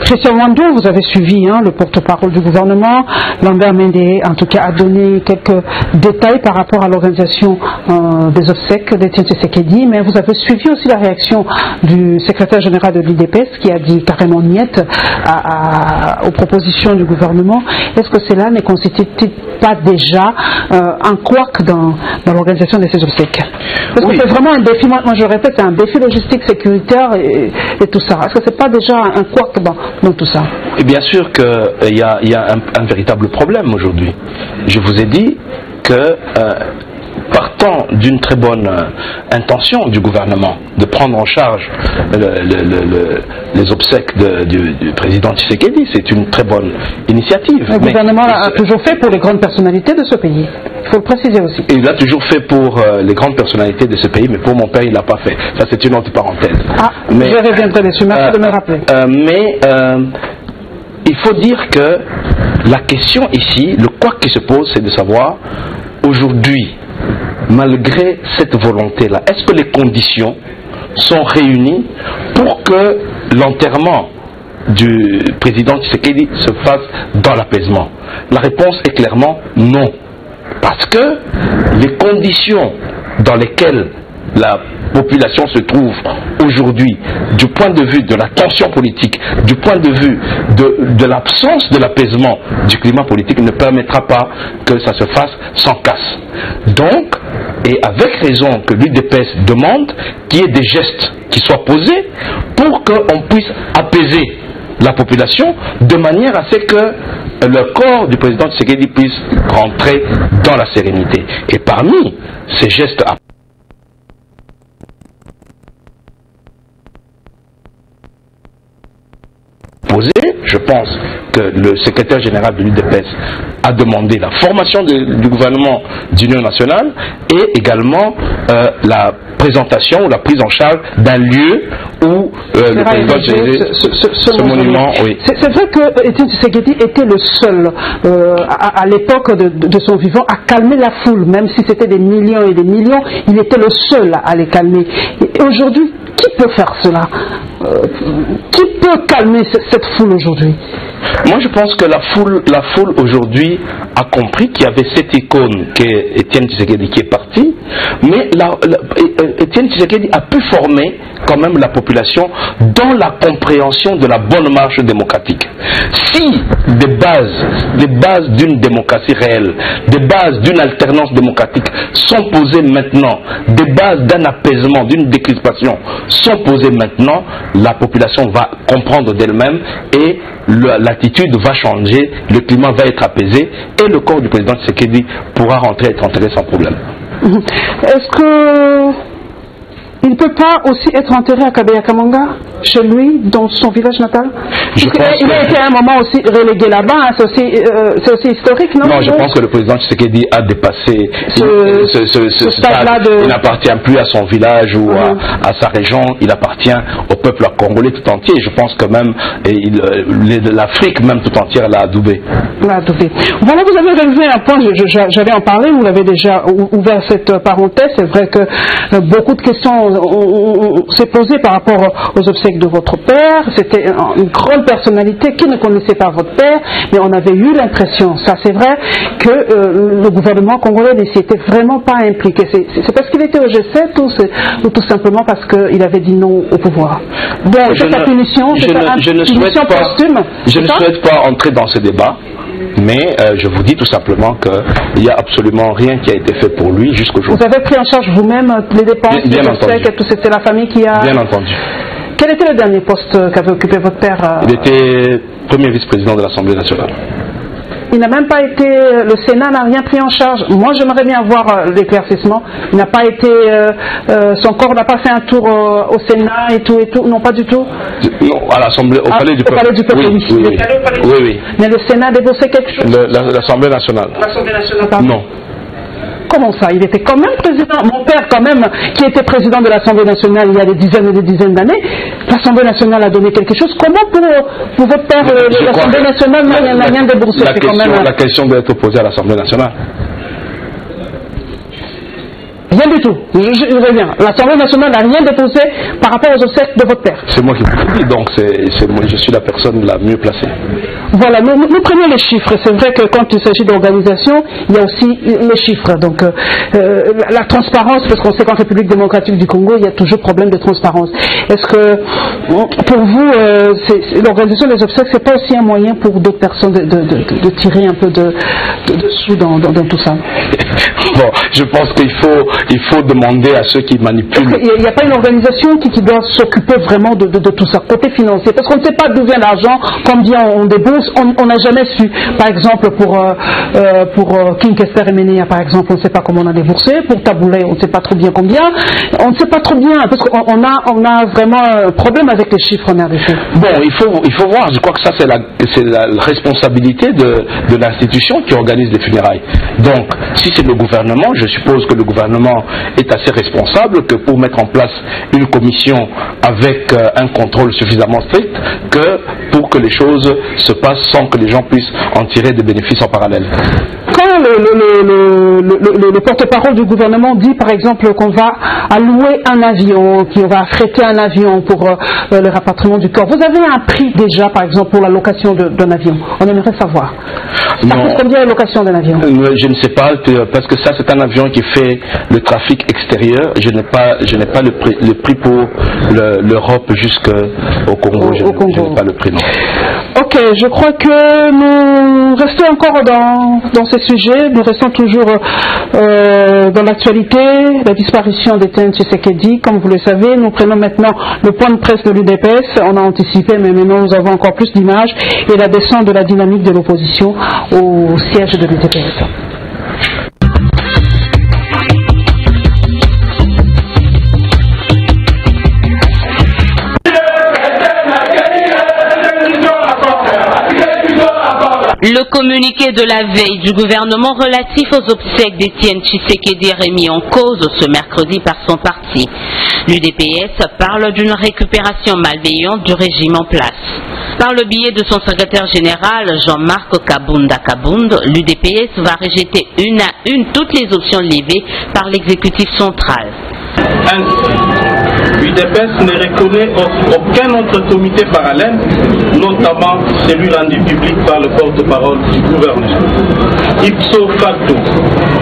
Christian Wando, vous avez suivi le porte-parole du gouvernement. Lambert Mende, en tout cas, a donné quelques détails par rapport à l'organisation des obsèques d'Étienne Tshisekedi, mais vous avez suivi aussi la réaction du secrétaire général de l'UDPS qui a dit carrément niet aux propositions du gouvernement. Est-ce que cela ne constitue pas déjà un couac dans l'organisation de ces obsèques? Parce que c'est vraiment un défi, moi je répète, c'est un défi logistique, sécuritaire et tout ça. Est-ce que c'est pas déjà un couac dans tout ça? Et bien sûr qu'il y a un véritable problème aujourd'hui. Je vous ai dit que partant d'une très bonne intention du gouvernement de prendre en charge les obsèques du président Tshisekedi, c'est une très bonne initiative. Le gouvernement l'a toujours fait pour les grandes personnalités de ce pays. Il faut le préciser aussi. Et il l'a toujours fait pour les grandes personnalités de ce pays, mais pour mon père, il ne l'a pas fait. Ça, c'est une autre parenthèse. Mais, je reviendrai dessus. Merci de me rappeler. Il faut dire que la question ici, le quoi qui se pose, c'est de savoir, aujourd'hui, malgré cette volonté-là, est-ce que les conditions sont réunies pour que l'enterrement du président Tshisekedi se fasse dans l'apaisement? La réponse est clairement non. Parce que les conditions dans lesquelles la population se trouve aujourd'hui, du point de vue de la tension politique, du point de vue de l'absence de l'apaisement du climat politique, ne permettra pas que ça se fasse sans casse. Donc, et avec raison que l'UDPS demande qu'il y ait des gestes qui soient posés pour qu'on puisse apaiser la population de manière à ce que le corps du président Tshisekedi puisse rentrer dans la sérénité. Et parmi ces gestes à poser, je pense que le secrétaire général de l'UDPS a demandé la formation du gouvernement d'union nationale et également la présentation ou la prise en charge d'un lieu où le président ce monument. Oui. C'est vrai que Étienne Tshisekedi était le seul à l'époque de son vivant à calmer la foule, même si c'était des millions et des millions, il était le seul à les calmer. Et aujourd'hui, qui peut faire cela? qui peut calmer cette foule aujourd'hui? Moi, je pense que la foule aujourd'hui a compris qu'il y avait cette icône qu'est Étienne Tshisekedi qui est parti, mais Étienne Tshisekedi a pu former quand même la population dans la compréhension de la bonne marche démocratique. Si des bases d'une démocratie réelle, des bases d'une alternance démocratique sont posées maintenant, des bases d'un apaisement, d'une décrispation sont posées maintenant, la population va comprendre d'elle-même et l'attitude va changer, le climat va être apaisé et le corps du président Tshisekedi pourra rentrer et être enterré sans problème. Est-ce que il ne peut pas aussi être enterré à Kabeya-Kamanga, chez lui, dans son village natal? Il a été à un moment aussi relégué là-bas, hein, c'est aussi historique, non? Non, je pense que le président Tshisekedi a dépassé ce stade-là. Il n'appartient plus à son village ou à sa région, il appartient au peuple congolais tout entier. Je pense que même l'Afrique même tout entière l'a adoubé. Voilà, vous avez relevé un point, j'allais en parler, vous l'avez déjà ouvert cette parenthèse. C'est vrai que beaucoup de questions s'est posé par rapport aux obsèques de votre père. C'était une grande personnalité qui ne connaissait pas votre père, mais on avait eu l'impression, ça c'est vrai, que le gouvernement congolais ne s'y était vraiment pas impliqué. C'est parce qu'il était au G7 ou tout simplement parce qu'il avait dit non au pouvoir? Bon, c'est sa punition, je ne souhaite pas entrer dans ce débat. Mais je vous dis tout simplement qu'il n'y a absolument rien qui a été fait pour lui jusqu'aujourd'hui. Vous avez pris en charge vous-même les dépenses, les obsèques et tout, c'était la famille qui a... Bien entendu. Quel était le dernier poste qu'avait occupé votre père? Il était premier vice-président de l'Assemblée nationale. Il n'a même pas été, le Sénat n'a rien pris en charge. Moi, j'aimerais bien avoir l'éclaircissement. Il n'a pas été, son corps n'a pas fait un tour au Sénat et tout, non, pas du tout. Non, à l'Assemblée, au Palais du Peuple. Au Palais du Peuple, oui. Mais le Sénat a déboursé quelque chose? L'Assemblée nationale. L'Assemblée nationale, pardon. Non. Comment ça? Il était quand même président. Mon père, quand même, qui était président de l'Assemblée nationale il y a des dizaines et des dizaines d'années, l'Assemblée nationale a donné quelque chose. Comment pour votre père, l'Assemblée nationale n'a rien déboursé? La question doit être posée à l'Assemblée nationale. Rien du tout. Je reviens. L'Assemblée nationale n'a rien déposé par rapport aux obsèques de votre père. C'est moi qui vous le dis, donc je suis la personne la mieux placée. Voilà, nous prenons les chiffres. C'est vrai que quand il s'agit d'organisation, il y a aussi les chiffres. Donc la transparence, parce qu'on sait qu'en République démocratique du Congo, il y a toujours problème de transparence. Est-ce que pour vous, l'organisation des obsèques, c'est pas aussi un moyen pour d'autres personnes de tirer un peu de sous dans tout ça? Bon, je pense qu'il faut demander à ceux qui manipulent. Il n'y a pas une organisation qui doit s'occuper vraiment de tout ça, côté financier, parce qu'on ne sait pas d'où vient l'argent, combien on débourse, on n'a jamais su. Par exemple, pour King Kester et Menea, par exemple, on ne sait pas comment on a déboursé. Pour Taboulé, on ne sait pas trop bien combien. On ne sait pas trop bien, parce qu'on a vraiment un problème avec les chiffres en RDC. Bon, il faut voir. Je crois que ça, c'est la responsabilité de l'institution qui organise les funérailles. Donc, si c'est le gouvernement, je suppose que le gouvernement est assez responsable que pour mettre en place une commission avec un contrôle suffisamment strict pour que les choses se passent sans que les gens puissent en tirer des bénéfices en parallèle. Quand le porte-parole du gouvernement dit par exemple qu'on va allouer un avion, qu'on va affréter un avion pour le rapatriement du corps, vous avez un prix déjà par exemple pour la location d'un avion? On aimerait savoir. Ça coûte combien la location d'un avion? Je ne sais pas, parce que ça c'est un avion qui fait le trafic extérieur. Je n'ai pas le prix pour l'Europe jusqu'au Congo. Je n'ai pas le prix, non. Ok, je crois que nous restons encore dans ces sujets. Nous restons toujours dans l'actualité, la disparition d'Étienne Tshisekedi. Comme vous le savez, nous prenons maintenant le point de presse de l'UDPS. On a anticipé, mais maintenant nous avons encore plus d'images et la descente de la dynamique de l'opposition au siège de l'UDPS. Le communiqué de la veille du gouvernement relatif aux obsèques d'Étienne Tshisekedi est remis en cause ce mercredi par son parti. L'UDPS parle d'une récupération malveillante du régime en place. Par le biais de son secrétaire général Jean-Marc Kabunda Kabund, l'UDPS va rejeter une à une toutes les options levées par l'exécutif central. Ainsi, l'UDPS ne reconnaît aucun autre comité parallèle, notamment celui rendu public par le porte-parole du gouvernement. Ipso facto,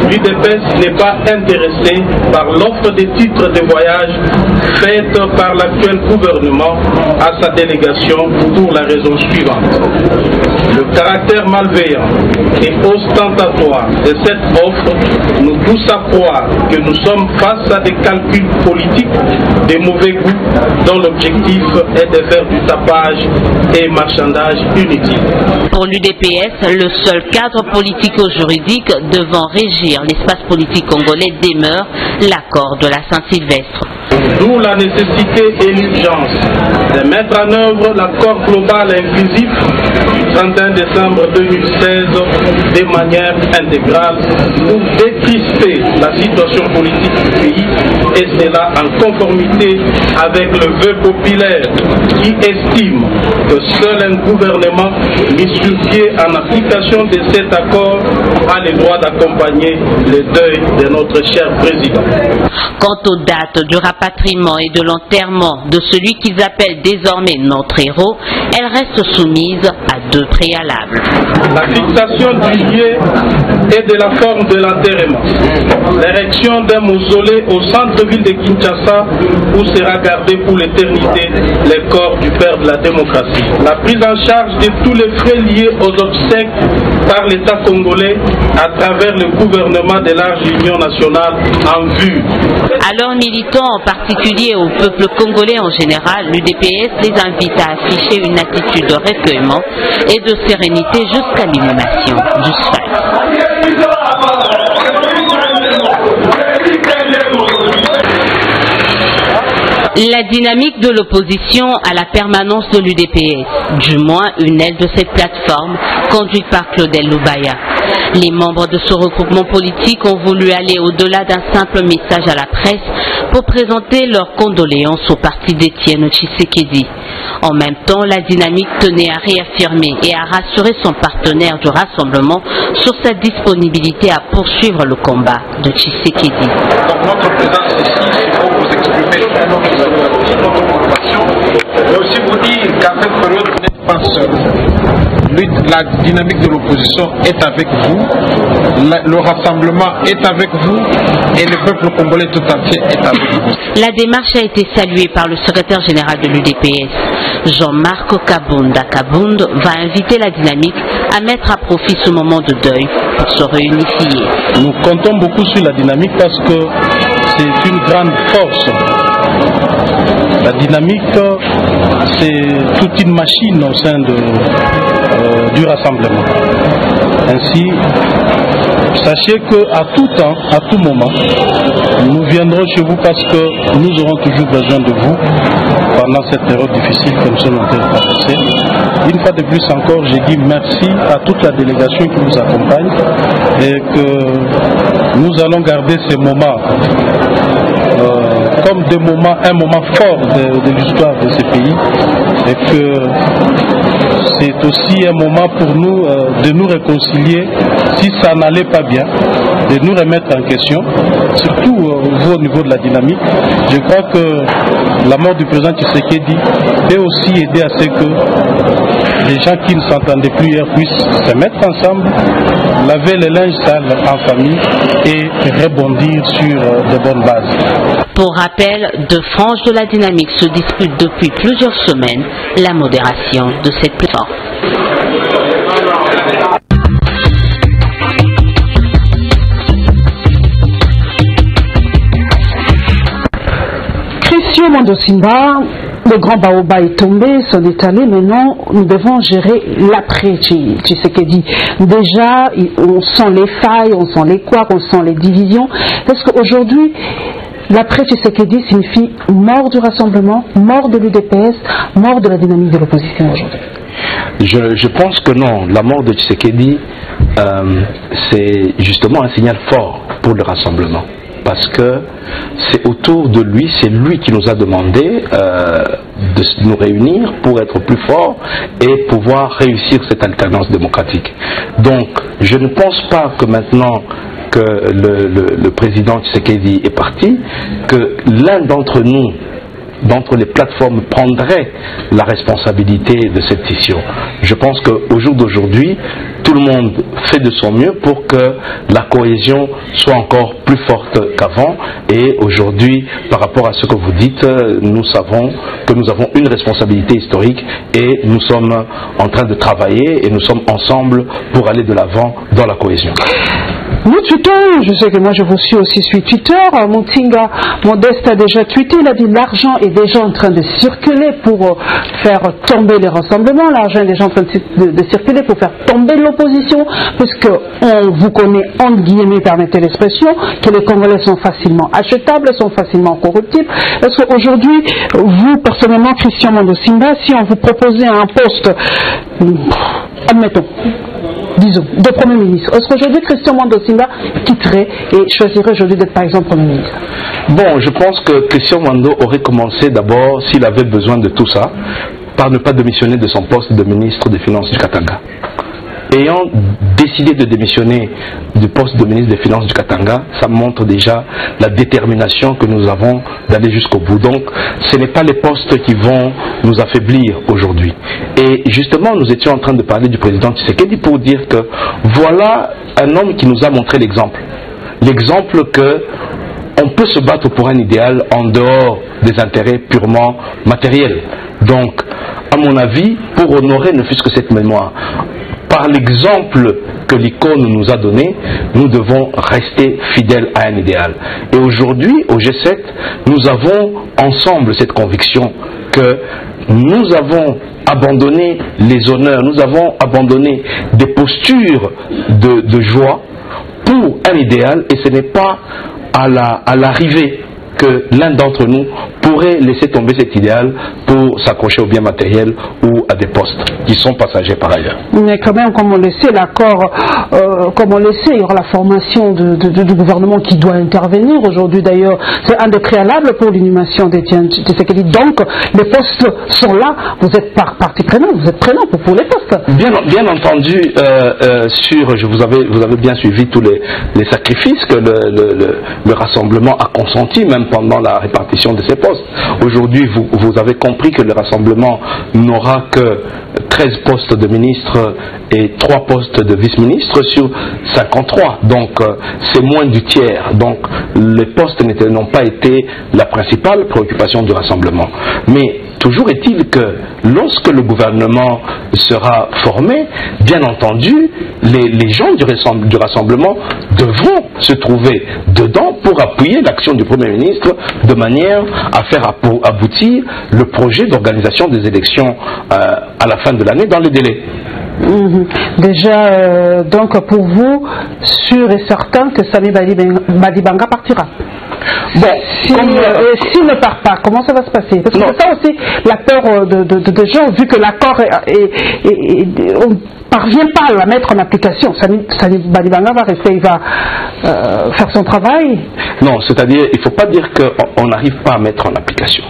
l'UDPS n'est pas intéressé par l'offre des titres de voyage faite par l'actuel gouvernement à sa délégation pour la raison suivante. Le caractère malveillant et ostentatoire de cette offre nous pousse à croire que nous sommes face à des calculs politiques de mauvais goût dont l'objectif est de faire du tapage et marchandage inutile. Pour l'UDPS, le seul cadre politico-juridique devant régir l'espace politique congolais demeure l'accord de la Saint-Sylvestre. D'où la nécessité et l'urgence de mettre en œuvre l'accord global et inclusif du 31 décembre 2016 de manière intégrale pour décrisper la situation politique du pays, et cela en conformité avec le vœu populaire qui estime que seul un gouvernement mis sur pied en application de cet accord a le droit d'accompagner le deuil de notre cher président. Quant aux dates du rapatriement et de l'enterrement de celui qu'ils appellent désormais notre héros, elles restent soumises à deux préalables. La fixation du lieu et de la forme de l'enterrement. L'érection d'un mausolée au centre-ville de Kinshasa où sera gardé pour l'éternité le corps du père de la démocratie. La prise en charge de tous les frais liés aux obsèques par l'État congolais à travers le gouvernement de large union nationale en vue. Alors militants en particulier au peuple congolais en général, l'UDPS les invite à afficher une attitude de recueillement et de sérénité jusqu'à l'inhumation du sphère. La dynamique de l'opposition à la permanence de l'UDPS, du moins une aile de cette plateforme, conduite par Claudel Loubaya. Les membres de ce regroupement politique ont voulu aller au-delà d'un simple message à la presse pour présenter leurs condoléances au parti d'Étienne Tshisekedi. En même temps, la dynamique tenait à réaffirmer et à rassurer son partenaire du rassemblement sur sa disponibilité à poursuivre le combat de Tshisekedi. Donc notre présence ici, c'est pour vous exprimer notre préoccupation, mais aussi vous dire qu'à cette période, vous n'êtes pas seul. La dynamique de l'opposition est avec vous, le rassemblement est avec vous et le peuple congolais tout entier est avec vous. La démarche a été saluée par le secrétaire général de l'UDPS. Jean-Marc Kabunda va inviter la dynamique à mettre à profit ce moment de deuil pour se réunifier. Nous comptons beaucoup sur la dynamique parce que c'est une grande force. La dynamique, c'est toute une machine au sein du rassemblement. Ainsi, sachez qu'à tout temps, à tout moment, nous viendrons chez vous parce que nous aurons toujours besoin de vous pendant cette période difficile que nous sommes en train de traverser. Une fois de plus encore, j'ai dit merci à toute la délégation qui nous accompagne et que nous allons garder ces moments comme un moment fort de l'histoire de ces pays et que c'est aussi un moment pour nous de nous réconcilier si ça n'allait pas bien, de nous remettre en question, surtout vous au niveau de la dynamique. Je crois que la mort du président Tshisekedi peut aussi aider à ce que les gens qui ne s'entendaient plus hier puissent se mettre ensemble, laver les linges sales en famille et rebondir sur de bonnes bases. Pour rappel, deux franges de la dynamique se disputent depuis plusieurs semaines la modération de cette plateforme. Christian Mandosimba, le grand Baoba est tombé, s'en est allé, maintenant nous devons gérer l'après Tshisekedi. Déjà, on sent les failles, on sent les couacs, on sent les divisions. Est-ce qu'aujourd'hui, l'après Tshisekedi signifie mort du rassemblement, mort de l'UDPS, mort de la dynamique de l'opposition aujourd'hui? Je pense que non. La mort de Tshisekedi, c'est justement un signal fort pour le rassemblement. Parce que c'est autour de lui, c'est lui qui nous a demandé de nous réunir pour être plus forts et pouvoir réussir cette alternance démocratique. Donc, je ne pense pas que maintenant que le président Tshisekedi est parti, que l'un d'entre nous, d'entre les plateformes, prendrait la responsabilité de cette scission. Je pense qu'au jour d'aujourd'hui, tout le monde fait de son mieux pour que la cohésion soit encore plus forte qu'avant. Et aujourd'hui, par rapport à ce que vous dites, nous savons que nous avons une responsabilité historique et nous sommes en train de travailler et nous sommes ensemble pour aller de l'avant dans la cohésion. Nous tweetons, je sais que moi je vous suis aussi sur Twitter, Montinga Modeste a déjà tweeté, il a dit l'argent est déjà en train de circuler pour faire tomber les rassemblements, l'argent est déjà en train de circuler pour faire tomber l'opposition, puisque on vous connaît, entre guillemets, permettez l'expression, que les Congolais sont facilement achetables, sont facilement corruptibles. Est-ce qu'aujourd'hui, vous personnellement, Christian Mondo Simba, si on vous proposait un poste, admettons, disons, de Premier ministre, est-ce qu'aujourd'hui Christian Mondo Simba quitterait et choisirait aujourd'hui d'être par exemple Premier ministre? Bon, je pense que Christian Mondo aurait commencé d'abord, s'il avait besoin de tout ça, par ne pas démissionner de son poste de ministre des Finances du Katanga. Ayant décidé de démissionner du poste de ministre des Finances du Katanga, ça montre déjà la détermination que nous avons d'aller jusqu'au bout. Donc, ce n'est pas les postes qui vont nous affaiblir aujourd'hui. Et justement, nous étions en train de parler du président Tshisekedi pour dire que voilà un homme qui nous a montré l'exemple. L'exemple que on peut se battre pour un idéal en dehors des intérêts purement matériels. Donc, à mon avis, pour honorer ne fût-ce que cette mémoire, par l'exemple que l'icône nous a donné, nous devons rester fidèles à un idéal. Et aujourd'hui, au G7, nous avons ensemble cette conviction que nous avons abandonné les honneurs, nous avons abandonné des postures de joie pour un idéal, et ce n'est pas à l'arrivée que l'un d'entre nous pourrait laisser tomber cet idéal pour s'accrocher aux biens matériels ou à des postes qui sont passagers par ailleurs. Mais quand même, comme on le sait, l'accord, comme on le sait, il y aura la formation du gouvernement qui doit intervenir aujourd'hui. D'ailleurs, c'est un des préalables pour l'inhumation d'Étienne Tshisekedi. Donc, les postes sont là. Vous êtes partie prenante, vous êtes prenant pour les postes. Bien entendu, vous avez bien suivi tous les sacrifices que le rassemblement a consentis, même pendant la répartition de ces postes. Aujourd'hui, vous avez compris que le rassemblement n'aura que 13 postes de ministres et 3 postes de vice-ministres sur 53. Donc, c'est moins du tiers. Donc, les postes n'ont pas été la principale préoccupation du rassemblement. Mais toujours est-il que lorsque le gouvernement sera formé, bien entendu, les gens du rassemblement devront se trouver dedans pour appuyer l'action du Premier ministre de manière à faire aboutir le projet d'organisation des élections à la fin de l'année dans les délais. Déjà, donc pour vous, sûr et certain que Sami Badibanga partira. Bon, s'il ne part pas, comment ça va se passer? Parce que c'est ça aussi la peur de gens, vu que l'accord on ne parvient pas à la mettre en application. Sami Badibanga va rester, il va faire son travail. Non, c'est-à-dire, il ne faut pas dire qu'on n'arrive pas à mettre en application.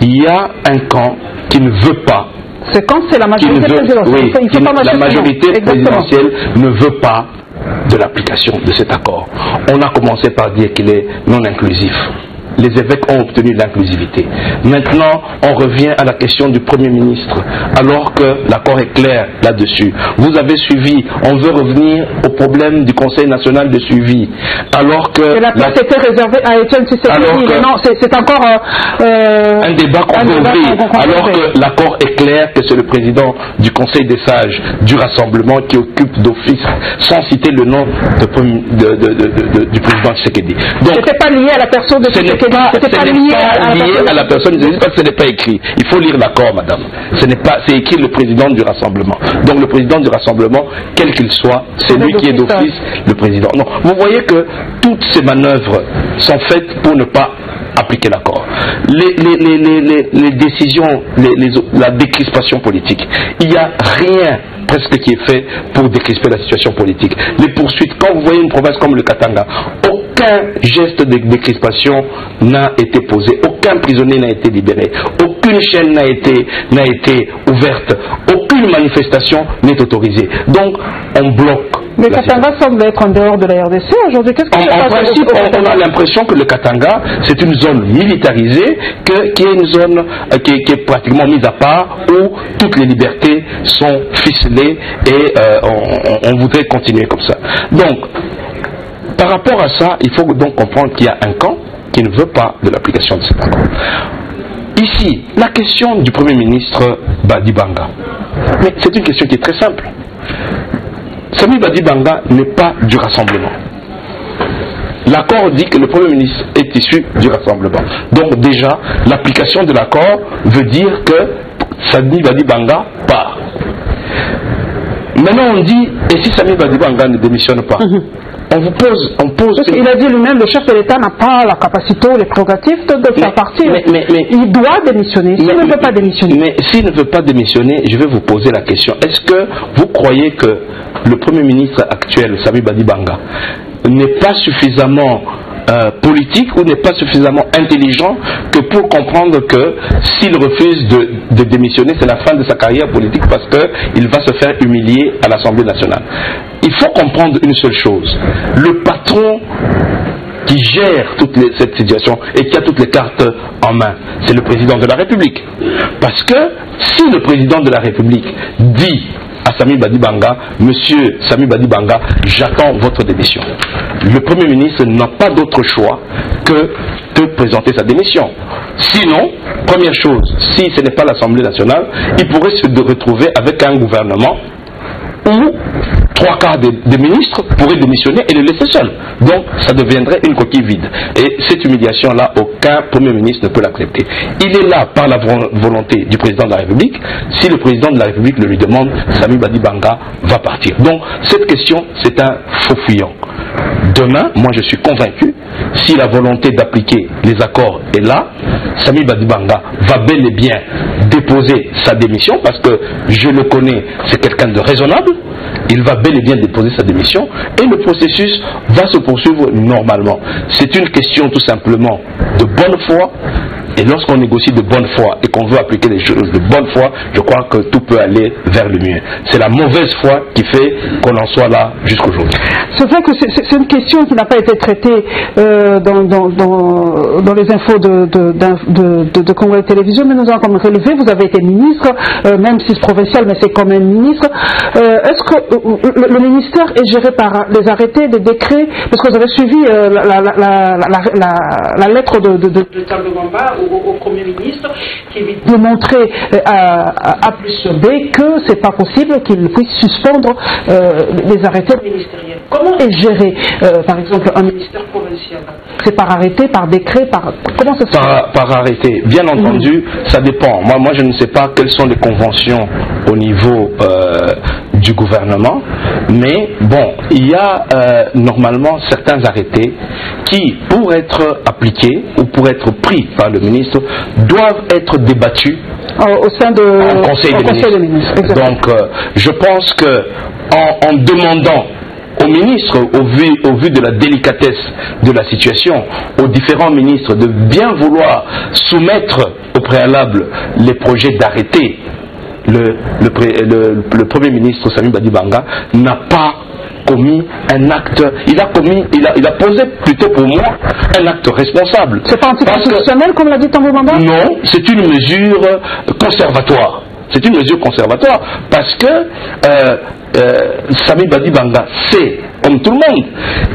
Il y a un camp qui ne veut pas. C'est quand c'est la majorité présidentielle. Oui, la majorité présidentielle ne veut pas de l'application de cet accord. On a commencé par dire qu'il est non inclusif. Les évêques ont obtenu l'inclusivité. Maintenant, on revient à la question du Premier ministre, alors que l'accord est clair là-dessus. Vous avez suivi, on veut revenir au problème du Conseil national de suivi, alors que... Et la place était réservée à Étienne Tshisekedi, mais non, c'est encore... un débat qu'on veut ouvrir, alors que l'accord est clair que c'est le président du Conseil des sages, du Rassemblement, qui occupe d'office, sans citer le nom du président Tshisekedi. Donc, c'était pas lié à la personne de Tshisekedi. Ce n'est pas lié à la personne, parce que ce n'est pas écrit. Il faut lire l'accord, madame. C'est écrit le président du Rassemblement. Donc le président du Rassemblement, quel qu'il soit, c'est lui qui est d'office le président. Non, vous voyez que toutes ces manœuvres sont faites pour ne pas appliquer l'accord. Les décisions, la décrispation politique, il n'y a rien presque qui est fait pour décrisper la situation politique. Les poursuites, quand vous voyez une province comme le Katanga, aucun geste de décrispation n'a été posé, aucun prisonnier n'a été libéré, aucune chaîne n'a été ouverte, aucune manifestation n'est autorisée. Donc on bloque. Mais Katanga semble être en dehors de la RDC aujourd'hui. Qu'est-ce que en principe, on a l'impression que le Katanga, c'est une zone militarisée, qui est une zone qui est pratiquement mise à part, où toutes les libertés sont ficelées et on voudrait continuer comme ça. Donc, par rapport à ça, il faut donc comprendre qu'il y a un camp qui ne veut pas de l'application de cet accord. Ici, la question du Premier ministre Badi Banga, mais c'est une question qui est très simple. Samy Badi Banga n'est pas du rassemblement. L'accord dit que le Premier ministre est issu du rassemblement. Donc déjà, l'application de l'accord veut dire que Samy Badi Banga part. Maintenant on dit, et si Samy Badi Banga ne démissionne pas, on pose... Parce qu'il a dit lui-même, le chef de l'État n'a pas la capacité ou les prérogatives de faire partir. Mais il doit démissionner. S'il ne veut pas démissionner. Mais s'il ne veut pas démissionner, je vais vous poser la question. Est-ce que vous croyez que le Premier ministre actuel, Samy Badi Banga, n'est pas suffisamment politique ou n'est pas suffisamment intelligent que pour comprendre que s'il refuse de démissionner, c'est la fin de sa carrière politique parce qu'il va se faire humilier à l'Assemblée nationale? Il faut comprendre une seule chose. Le patron qui gère cette situation et qui a toutes les cartes en main, c'est le président de la République. Parce que si le président de la République dit à Samy Badi Banga, monsieur Samy Badi Banga, j'attends votre démission, le Premier ministre n'a pas d'autre choix que de présenter sa démission. Sinon, première chose, si ce n'est pas l'Assemblée nationale, il pourrait se retrouver avec un gouvernement où 3/4 des ministres pourraient démissionner et le laisser seul. Donc ça deviendrait une coquille vide. Et cette humiliation-là, aucun Premier ministre ne peut l'accepter. Il est là par la volonté du président de la République. Si le président de la République le lui demande, Samy Badi Banga va partir. Donc cette question, c'est un faux fuyant. Demain, moi je suis convaincu, si la volonté d'appliquer les accords est là, Samy Badi Banga va bel et bien déposer sa démission, parce que je le connais, c'est quelqu'un de raisonnable. Il va bel et bien déposer sa démission et le processus va se poursuivre normalement. C'est une question tout simplement de bonne foi. Et lorsqu'on négocie de bonne foi et qu'on veut appliquer les choses de bonne foi, je crois que tout peut aller vers le mieux. C'est la mauvaise foi qui fait qu'on en soit là jusqu'aujourd'hui. C'est vrai que c'est une question qui n'a pas été traitée dans les infos de Congolais Télévision, mais nous avons quand même relevé. Vous avez été ministre, même si c'est provincial, mais c'est quand même ministre. Est-ce que le ministère est géré par des arrêtés, des décrets? Parce que vous avez suivi la lettre de Tambogamba au Premier ministre qui lui démontrait à plus B que c'est pas possible qu'il puisse suspendre les arrêtés ministériels. Comment est géré par exemple un ministère provincial? C'est par arrêté, par décret, comment ça se fait? Par arrêté. Bien entendu, ça dépend. Moi je ne sais pas quelles sont les conventions au niveau du gouvernement, mais bon, il y a normalement certains arrêtés qui, pour être appliqués ou pour être pris par le ministre, doivent être débattus au sein du Conseil des ministres. Donc, je pense que en demandant au ministre, au vu de la délicatesse de la situation, aux différents ministres de bien vouloir soumettre au préalable les projets d'arrêté, le Premier ministre Samy Badi Banga n'a pas commis un acte, il a posé plutôt pour moi un acte responsable. C'est pas anticonstitutionnel comme l'a dit Tambogamba? Non, c'est une mesure conservatoire. C'est une mesure conservatoire parce que Samy Badi Banga sait, comme tout le monde,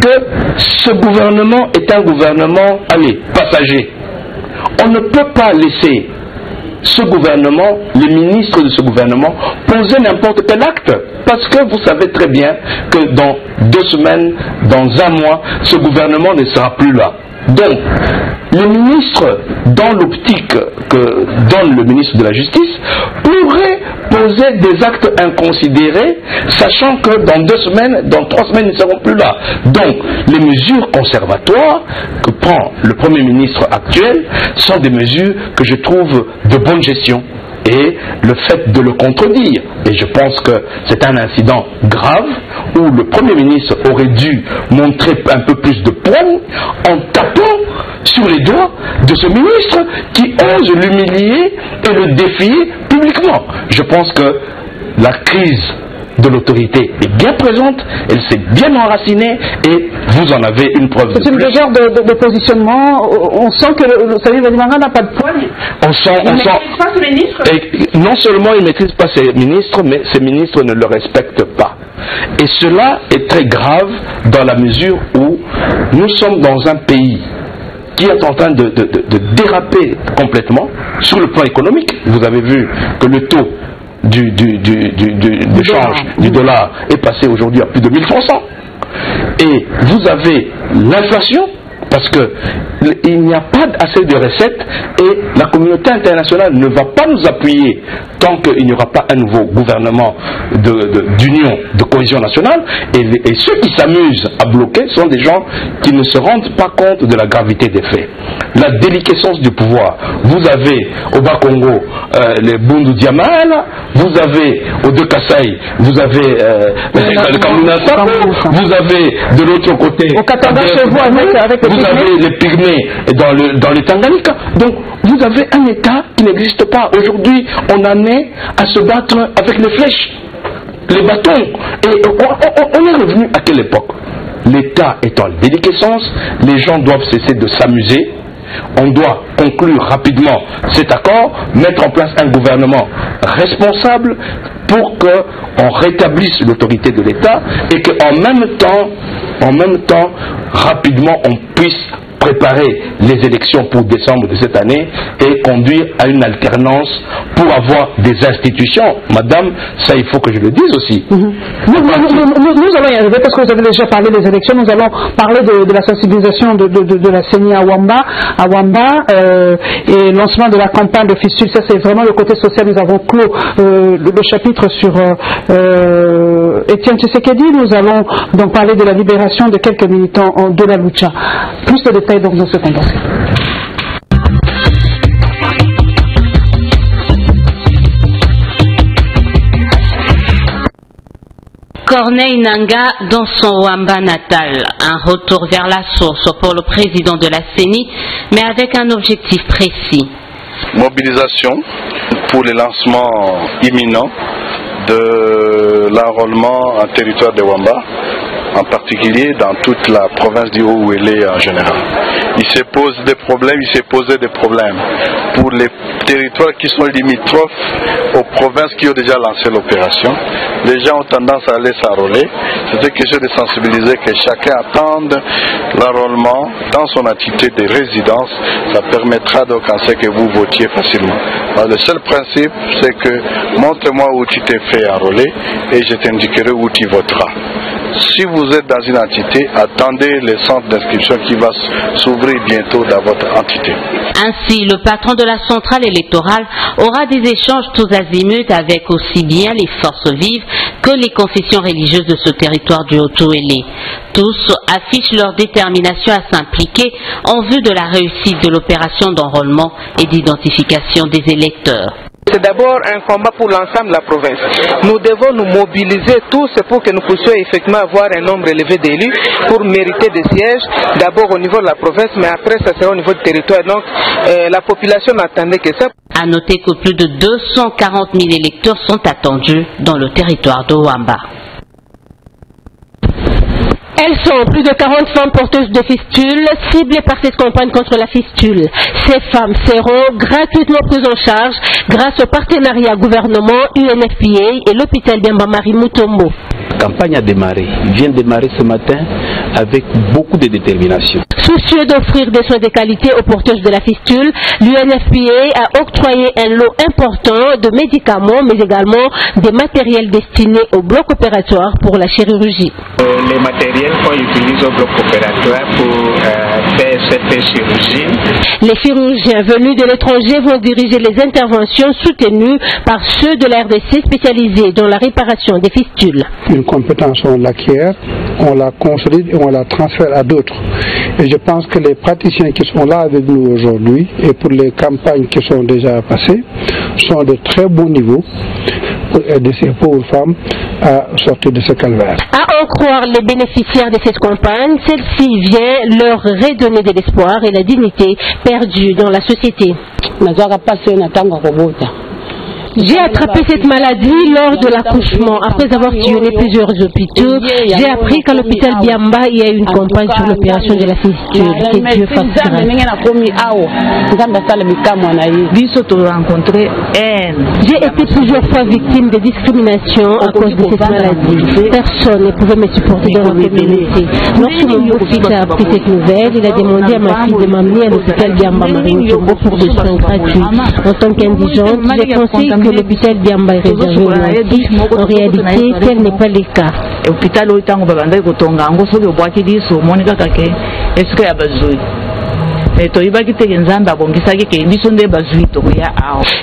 que ce gouvernement est un gouvernement, passager. On ne peut pas laisser ce gouvernement, les ministres de ce gouvernement, poser n'importe quel acte. Parce que vous savez très bien que dans 2 semaines, dans 1 mois, ce gouvernement ne sera plus là. Donc, le ministre, dans l'optique que donne le ministre de la Justice, pourrait poser des actes inconsidérés, sachant que dans 2 semaines, dans 3 semaines, ils ne seront plus là. Donc, les mesures conservatoires que prend le Premier ministre actuel sont des mesures que je trouve de bonne gestion. et le fait de le contredire. Et je pense que c'est un incident grave où le Premier ministre aurait dû montrer un peu plus de poigne en tapant sur les doigts de ce ministre qui ose l'humilier et le défier publiquement. Je pense que la crise de l'autorité est bien présente, elle s'est bien enracinée et vous en avez une preuve. C'est une guerre de positionnement. On sent que Samuel Bainimaranga n'a pas de poigne. On sent. Il ne maîtrise pas ses ministres. Et non seulement il ne maîtrise pas ses ministres, mais ses ministres ne le respectent pas. Et cela est très grave dans la mesure où nous sommes dans un pays qui est en train de déraper complètement sur le plan économique. Vous avez vu que le taux de change du dollar est passé aujourd'hui à plus de 1300. Et vous avez l'inflation parce qu'il n'y a pas assez de recettes et la communauté internationale ne va pas nous appuyer tant qu'il n'y aura pas un nouveau gouvernement d'union, de cohésion nationale. Et ceux qui s'amusent à bloquer sont des gens qui ne se rendent pas compte de la gravité des faits. La déliquescence du pouvoir. Vous avez au Bas-Congo les Bundu Diamana, vous avez au De Kasaï, vous avez le Kamuna Sako, vous avez de l'autre côté au Katanga chez vous avec vous avez les pygmées dans le Tanganyika. Donc vous avez un État qui n'existe pas. Aujourd'hui, on en est à se battre avec les flèches, les bâtons. Et on est revenu à quelle époque? L'État est en déliquescence, les gens doivent cesser de s'amuser. On doit conclure rapidement cet accord, mettre en place un gouvernement responsable pour qu'on rétablisse l'autorité de l'État et qu'en même temps, rapidement, on puisse préparer les élections pour décembre de cette année et conduire à une alternance pour avoir des institutions. Madame, ça il faut que je le dise aussi. Nous allons y arriver parce que vous avez déjà parlé des élections. Nous allons parler de la sensibilisation de la CENI à Wamba et lancement de la campagne de fistule. Ça c'est vraiment le côté social. Nous avons clos le chapitre sur Etienne Tshisekedi. Nous allons donc parler de la libération de quelques militants de la Lucha. Plus de détails donc dans ce condensé. Corneille Nangaa dans son Wamba natal. Un retour vers la source pour le président de la CENI, mais avec un objectif précis. Mobilisation pour le lancement imminent de l'enrôlement en territoire de Wamba, en particulier dans toute la province du Haut-Ouélé en général. Il se pose des problèmes, il s'est posé des problèmes pour les territoires qui sont limitrophes aux provinces qui ont déjà lancé l'opération. Les gens ont tendance à aller s'enrôler. C'est une question de sensibiliser que chacun attende l'enrôlement dans son activité de résidence. Ça permettra donc à ce que vous votiez facilement. Alors, le seul principe, c'est que montre-moi où tu t'es fait enrôler et je t'indiquerai où tu voteras. Si vous êtes dans une entité, attendez le centre d'inscription qui va s'ouvrir bientôt dans votre entité. Ainsi, le patron de la centrale électorale aura des échanges tous azimuts avec aussi bien les forces vives que les confessions religieuses de ce territoire du Haut-Ouélé. Tous affichent leur détermination à s'impliquer en vue de la réussite de l'opération d'enrôlement et d'identification des électeurs. C'est d'abord un combat pour l'ensemble de la province. Nous devons nous mobiliser tous pour que nous puissions effectivement avoir un nombre élevé d'élus pour mériter des sièges, d'abord au niveau de la province, mais après ça sera au niveau du territoire. Donc la population n'attendait que ça. À noter que plus de 240 000 électeurs sont attendus dans le territoire de Wamba. Elles sont plus de 40 femmes porteuses de fistules ciblées par cette campagne contre la fistule. Ces femmes seront gratuitement prises en charge grâce au partenariat gouvernement, UNFPA et l'hôpital d'Embamari Mutombo. La campagne a démarré, vient de démarrer ce matin avec beaucoup de détermination. Soucieux d'offrir des soins de qualité aux porteuses de la fistule, l'UNFPA a octroyé un lot important de médicaments, mais également des matériels destinés au bloc opératoire pour la chirurgie. Les matériels on utilise au bloc opératoire pour faire cette chirurgie. Les chirurgiens venus de l'étranger vont diriger les interventions soutenues par ceux de la RDC spécialisés dans la réparation des fistules. Une compétence, on l'acquiert, on la consolide et on la transfère à d'autres. Et je pense que les praticiens qui sont là avec nous aujourd'hui et pour les campagnes qui sont déjà passées sont de très bon niveau pour aider ces pauvres femmes à sortir de ce calvaire. À en croire les bénéficiaires de cette campagne, celle-ci vient leur redonner de l'espoir et la dignité perdue dans la société. J'ai attrapé cette maladie lors de l'accouchement. Après avoir sillonné plusieurs hôpitaux, j'ai appris qu'à l'hôpital Biamba, il y a une campagne sur l'opération de la fistule. Que Dieu fasse grâce. J'ai été plusieurs fois victime de discrimination à cause de cette maladie. Personne ne pouvait me supporter dans la communauté. Lorsque mon beau-fils a appris cette nouvelle, il a demandé à ma fille de m'amener à l'hôpital Biamba Marie Tombo pour des soins gratuits. En tant qu'indigente, j'ai pensé que l'hôpital Biamba est réservé aux nantis. En réalité, tel n'est pas le cas.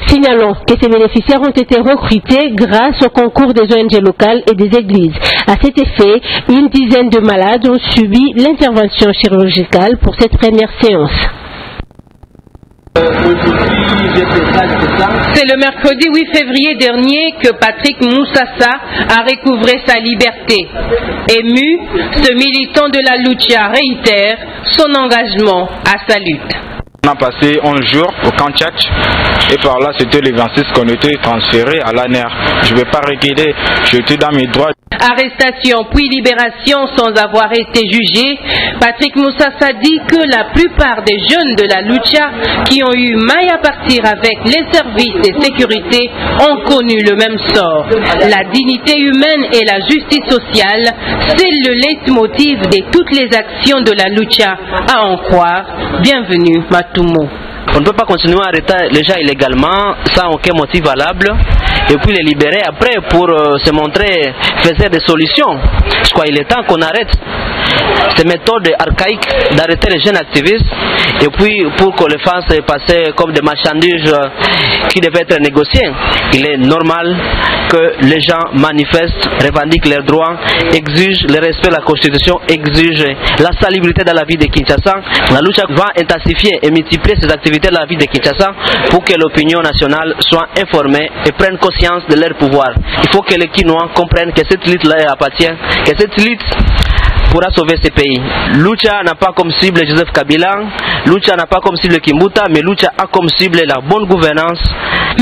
Signalons que ces bénéficiaires ont été recrutés grâce au concours des ONG locales et des églises. À cet effet, une dizaine de malades ont subi l'intervention chirurgicale pour cette première séance. C'est le mercredi 8 février dernier que Patrick Moussassa a recouvré sa liberté. Ému, ce militant de la Lucha réitère son engagement à sa lutte. On a passé 11 jours au camp Tchatch et par là c'était les 26 qu'on était transférés à l'ANER. Je ne vais pas reculer, j'étais dans mes droits. Arrestation puis libération sans avoir été jugé, Patrick Moussassa dit que la plupart des jeunes de la Lucha qui ont eu maille à partir avec les services de sécurité ont connu le même sort. La dignité humaine et la justice sociale, c'est le leitmotiv de toutes les actions de la Lucha. À en croire, bienvenue Matumo. On ne peut pas continuer à arrêter les gens illégalement sans aucun motif valable et puis les libérer après pour se montrer faire des solutions. Je crois qu'il est temps qu'on arrête ces méthodes archaïques d'arrêter les jeunes activistes et puis pour qu'on les fasse passer comme des marchandises qui devaient être négociées. Il est normal que les gens manifestent, revendiquent leurs droits, exigent le respect de la Constitution, exigent la salubrité dans la vie de Kinshasa. La lutte va intensifier et multiplier ces activités dans la vie de Kinshasa pour que l'opinion nationale soit informée et prenne conscience de leur pouvoir. Il faut que les Kinois comprennent que cette lutte leur appartient, que cette lutte pourra sauver ce pays. Lucha n'a pas comme cible Joseph Kabila, Lucha n'a pas comme cible Kimbuta, mais Lucha a comme cible la bonne gouvernance.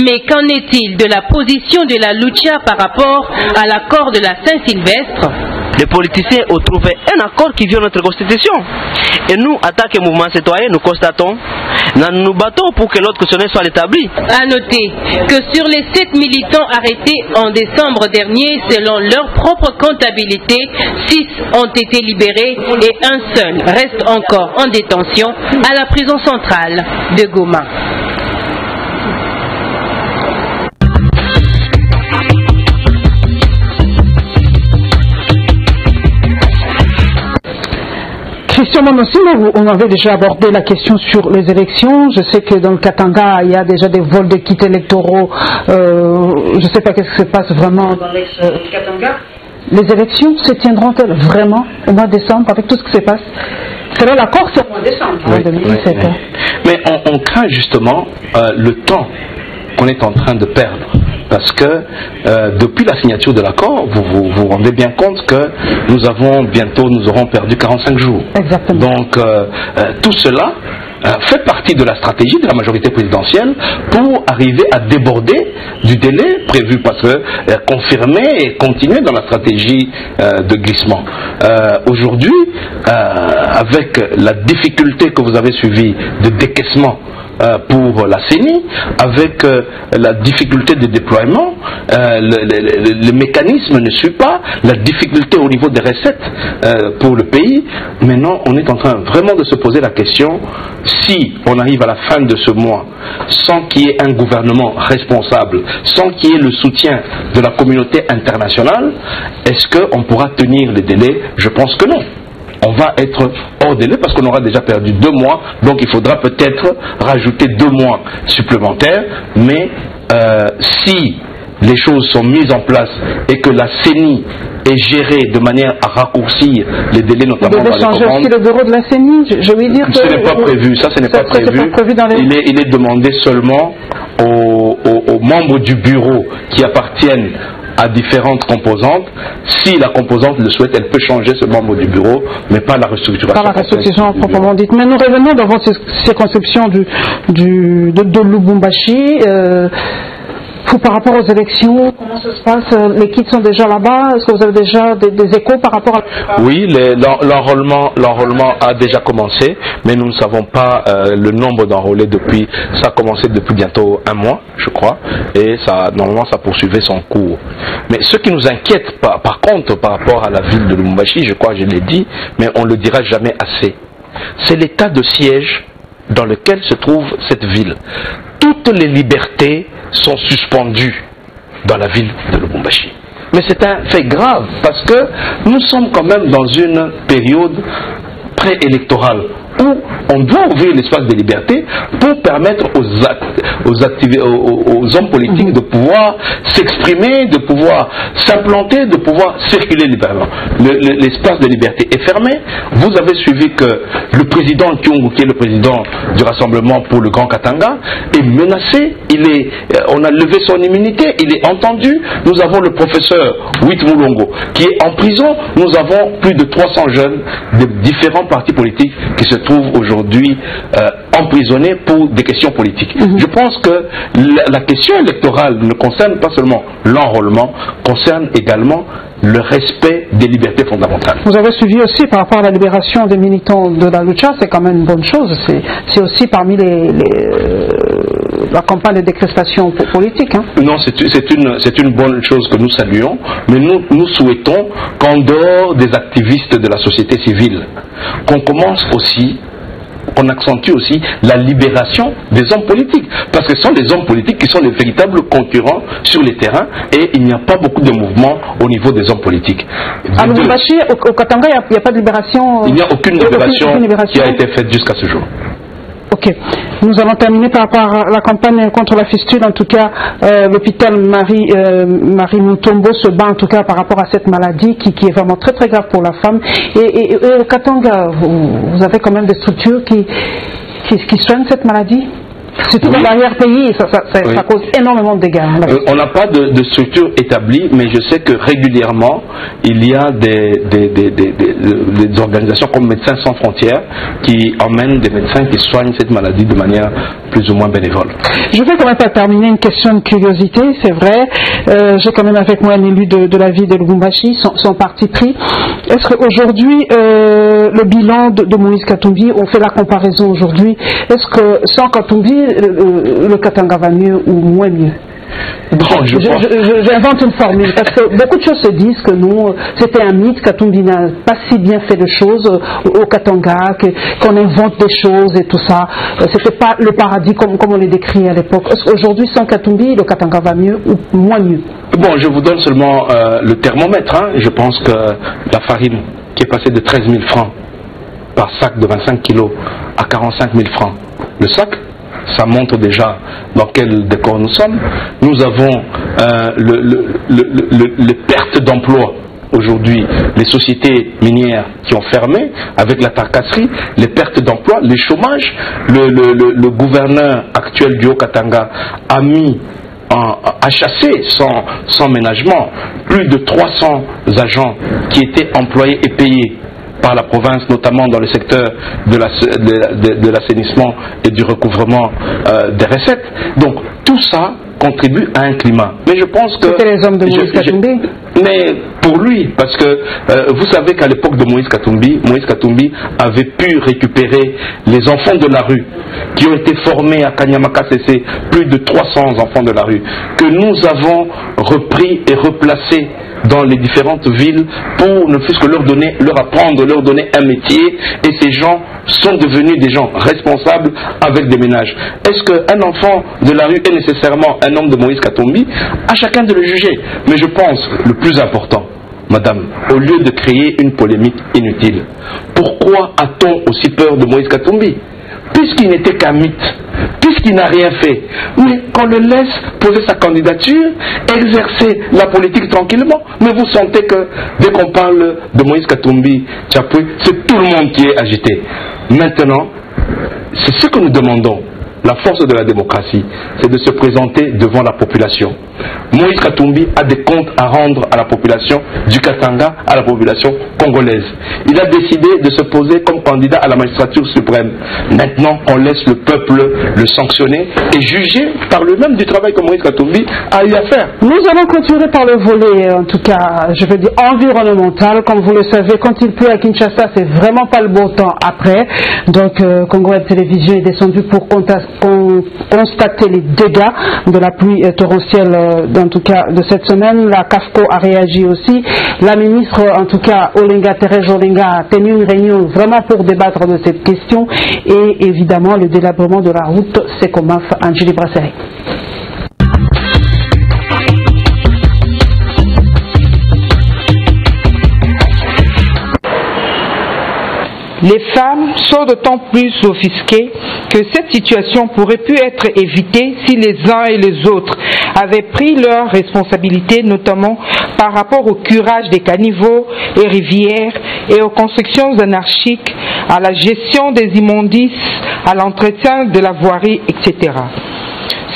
Mais qu'en est-il de la position de la Lucha par rapport à l'accord de la Saint-Sylvestre? Les politiciens ont trouvé un accord qui viole notre constitution. Et nous, en tant que mouvement citoyen, nous constatons, nous nous battons pour que l'autre questionnaire soit établi. À noter que sur les 7 militants arrêtés en décembre dernier, selon leur propre comptabilité, 6 ont été libérés et un seul reste encore en détention à la prison centrale de Goma. Christian Monosimo, on avait déjà abordé la question sur les élections. Je sais que dans le Katanga, il y a déjà des vols de kits électoraux. Je ne sais pas qu'est-ce qui se passe vraiment dans l'ex-Katanga. Les élections se tiendront-elles vraiment au mois de décembre avec tout ce qui se passe? C'est là l'accord, c'est au mois de décembre, en 2017. Oui. Mais on craint justement le temps qu'on est en train de perdre. Parce que depuis la signature de l'accord, vous vous rendez bien compte que nous aurons perdu 45 jours. Exactement. Donc tout cela fait partie de la stratégie de la majorité présidentielle pour arriver à déborder du délai prévu, parce que confirmer et continuer dans la stratégie de glissement. Aujourd'hui, avec la difficulté que vous avez suivie de décaissement pour la CENI, avec la difficulté de déploiement, le mécanisme ne suit pas, la difficulté au niveau des recettes pour le pays. Maintenant, on est en train vraiment de se poser la question, si on arrive à la fin de ce mois sans qu'il y ait un gouvernement responsable, sans qu'il y ait le soutien de la communauté internationale, est-ce qu'on pourra tenir les délais? Je pense que non. on va être hors délai parce qu'on aura déjà perdu 2 mois, donc il faudra peut-être rajouter 2 mois supplémentaires, mais si les choses sont mises en place et que la CENI est gérée de manière à raccourcir les délais, notamment dans les commandes. Vous devez changer aussi le bureau de la CENI, je veux dire que... Ce n'est pas prévu, ça ce n'est pas prévu. Il est demandé seulement aux membres du bureau qui appartiennent à différentes composantes. Si la composante le souhaite, elle peut changer ce membre du bureau, mais pas la restructuration. Pas la restructuration proprement dite. Mais nous revenons dans votre circonscription de Lubumbashi. Par rapport aux élections, comment ça se passe? Les kits sont déjà là-bas? Est-ce que vous avez déjà des échos par rapport à... Oui, l'enrôlement a déjà commencé, mais nous ne savons pas le nombre d'enrôlés depuis. Ça a commencé depuis bientôt 1 mois, je crois, et normalement ça poursuivait son cours. Mais ce qui nous inquiète par contre par rapport à la ville de Lubumbashi, je crois que je l'ai dit, mais on ne le dira jamais assez, c'est l'état de siège dans lequel se trouve cette ville. Toutes les libertés sont suspendues dans la ville de Lubumbashi. Mais c'est un fait grave parce que nous sommes quand même dans une période préélectorale où on doit ouvrir l'espace de liberté pour permettre aux hommes politiques de pouvoir s'exprimer, de pouvoir s'implanter, de pouvoir circuler librement. L'espace de liberté est fermé. Vous avez suivi que le président Kyungu, qui est le président du Rassemblement pour le Grand Katanga, est menacé. On a levé son immunité, il est entendu. Nous avons le professeur Wit Mulongo qui est en prison. Nous avons plus de 300 jeunes de différents partis politiques qui se trouvent aujourd'hui emprisonnés pour des questions politiques. Je pense que la question électorale ne concerne pas seulement l'enrôlement, concerne également le respect des libertés fondamentales. Vous avez suivi aussi par rapport à la libération des militants de la Lucha, c'est quand même une bonne chose. C'est aussi parmi la campagne de décrestation politique. Hein. Non, c'est une bonne chose que nous saluons, mais nous souhaitons qu'en dehors des activistes de la société civile, qu'on commence aussi, qu'on accentue aussi la libération des hommes politiques. Parce que ce sont les hommes politiques qui sont les véritables concurrents sur les terrains et il n'y a pas beaucoup de mouvement au niveau des hommes politiques. À Lubumbashi, au Katanga, il n'y a pas de libération? Il n'y a aucune libération qui a été faite jusqu'à ce jour. Ok. Nous allons terminer par rapport à la campagne contre la fistule. En tout cas, l'hôpital Marie Mutombo se bat en tout cas par rapport à cette maladie qui est vraiment très très grave pour la femme. Et au Katanga, vous avez quand même des structures qui soignent cette maladie? Surtout dans l'arrière-pays, ça cause énormément de dégâts. On n'a pas de structure établie, mais je sais que régulièrement, il y a des organisations comme Médecins sans frontières qui emmènent des médecins qui soignent cette maladie de manière plus ou moins bénévole. Je vais quand même pas terminer une question de curiosité, c'est vrai. J'ai quand même avec moi un élu de la ville de Lubumbashi, son parti pris. Est-ce qu'aujourd'hui, le bilan de Moïse Katumbi, on fait la comparaison aujourd'hui, est-ce que sans Katumbi, le Katanga va mieux ou moins mieux? Bon, j'invente une formule parce que beaucoup de choses se disent que nous, c'était un mythe, Katumbi n'a pas si bien fait de choses au Katanga, qu'on invente des choses et tout ça. C'était pas le paradis comme on les décrit à l'époque. Aujourd'hui, sans Katumbi, le Katanga va mieux ou moins mieux? Bon, je vous donne seulement le thermomètre. Hein. Je pense que la farine qui est passée de 13 000 francs par sac de 25 kilos à 45 000 francs le sac, ça montre déjà dans quel décor nous sommes. Nous avons les pertes d'emploi. Aujourd'hui, les sociétés minières qui ont fermé avec la tarcasserie, les pertes d'emploi, les chômages. Le gouverneur actuel du Haut-Katanga a chassé sans ménagement plus de 300 agents qui étaient employés et payés par la province, notamment dans le secteur de l'assainissement et du recouvrement des recettes. Donc tout ça contribue à un climat. Mais je pense que... C'était les hommes de Moïse Katumbi. Mais pour lui, parce que vous savez qu'à l'époque de Moïse Katumbi avait pu récupérer les enfants de la rue qui ont été formés à Kanyamaka CC, plus de 300 enfants de la rue, que nous avons repris et replacés dans les différentes villes pour ne fût-ce que leur apprendre, leur donner un métier, et ces gens sont devenus des gens responsables avec des ménages. Est-ce qu'un enfant de la rue est nécessairement un homme de Moïse Katumbi? À chacun de le juger. Mais je pense le plus important, madame, au lieu de créer une polémique inutile, pourquoi a-t-on aussi peur de Moïse Katumbi? Puisqu'il n'était qu'un mythe, puisqu'il n'a rien fait, mais qu'on le laisse poser sa candidature, exercer la politique tranquillement. Mais vous sentez que dès qu'on parle de Moïse Katumbi Tchapoué, c'est tout le monde qui est agité. Maintenant, c'est ce que nous demandons. La force de la démocratie, c'est de se présenter devant la population. Moïse Katumbi a des comptes à rendre à la population du Katanga, à la population congolaise. Il a décidé de se poser comme candidat à la magistrature suprême. Maintenant, on laisse le peuple le sanctionner et juger par lui-même du travail que Moïse Katumbi a eu à faire. Nous allons continuer par le volet, en tout cas, je veux dire, environnemental. Comme vous le savez, quand il pleut à Kinshasa, c'est vraiment pas le beau temps après. Donc, Congo Web Télévision est descendu pour constater les dégâts de la pluie torrentielle, en tout cas de cette semaine. La CAFCO a réagi aussi. La ministre, en tout cas, Thérèse Olenga, a tenu une réunion vraiment pour débattre de cette question. Et évidemment, le délabrement de la route, c'est comme Angélie Brasserie. Les femmes sont d'autant plus offusquées que cette situation pourrait pu être évitée si les uns et les autres avaient pris leurs responsabilités, notamment par rapport au curage des caniveaux et rivières et aux constructions anarchiques, à la gestion des immondices, à l'entretien de la voirie, etc.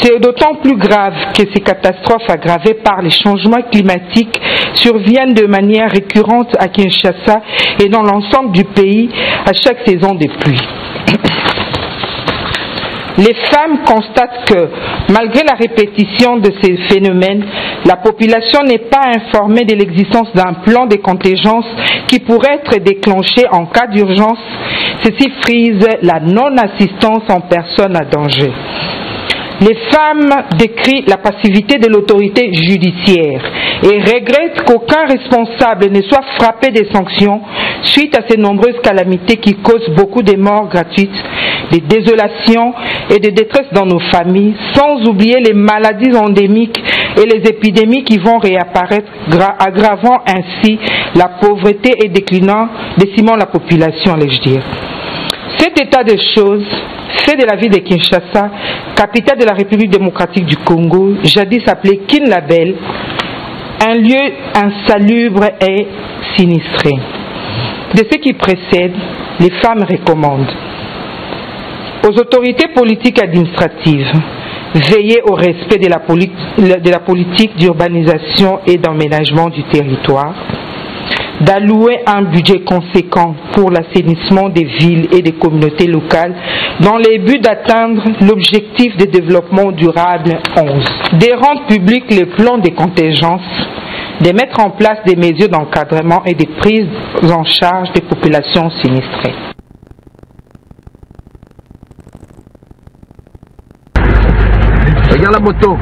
C'est d'autant plus grave que ces catastrophes aggravées par les changements climatiques surviennent de manière récurrente à Kinshasa et dans l'ensemble du pays à chaque saison des pluies. Les femmes constatent que, malgré la répétition de ces phénomènes, la population n'est pas informée de l'existence d'un plan de contingence qui pourrait être déclenché en cas d'urgence. Ceci frise la non-assistance en personne à danger. Les femmes décrient la passivité de l'autorité judiciaire et regrettent qu'aucun responsable ne soit frappé des sanctions suite à ces nombreuses calamités qui causent beaucoup de morts gratuites, des désolations et de détresse dans nos familles, sans oublier les maladies endémiques et les épidémies qui vont réapparaître, aggravant ainsi la pauvreté et décimant la population, allais-je dire. Cet état de choses fait de la ville de Kinshasa, capitale de la République démocratique du Congo, jadis appelée Kinlabel, un lieu insalubre et sinistré. De ce qui précède, les femmes recommandent aux autorités politiques et administratives veiller au respect de la politique d'urbanisation et d'aménagement du territoire, d'allouer un budget conséquent pour l'assainissement des villes et des communautés locales dans le but d'atteindre l'objectif de développement durable 11, de rendre public les plans de contingence, de mettre en place des mesures d'encadrement et de prise en charge des populations sinistrées. Regarde la moto.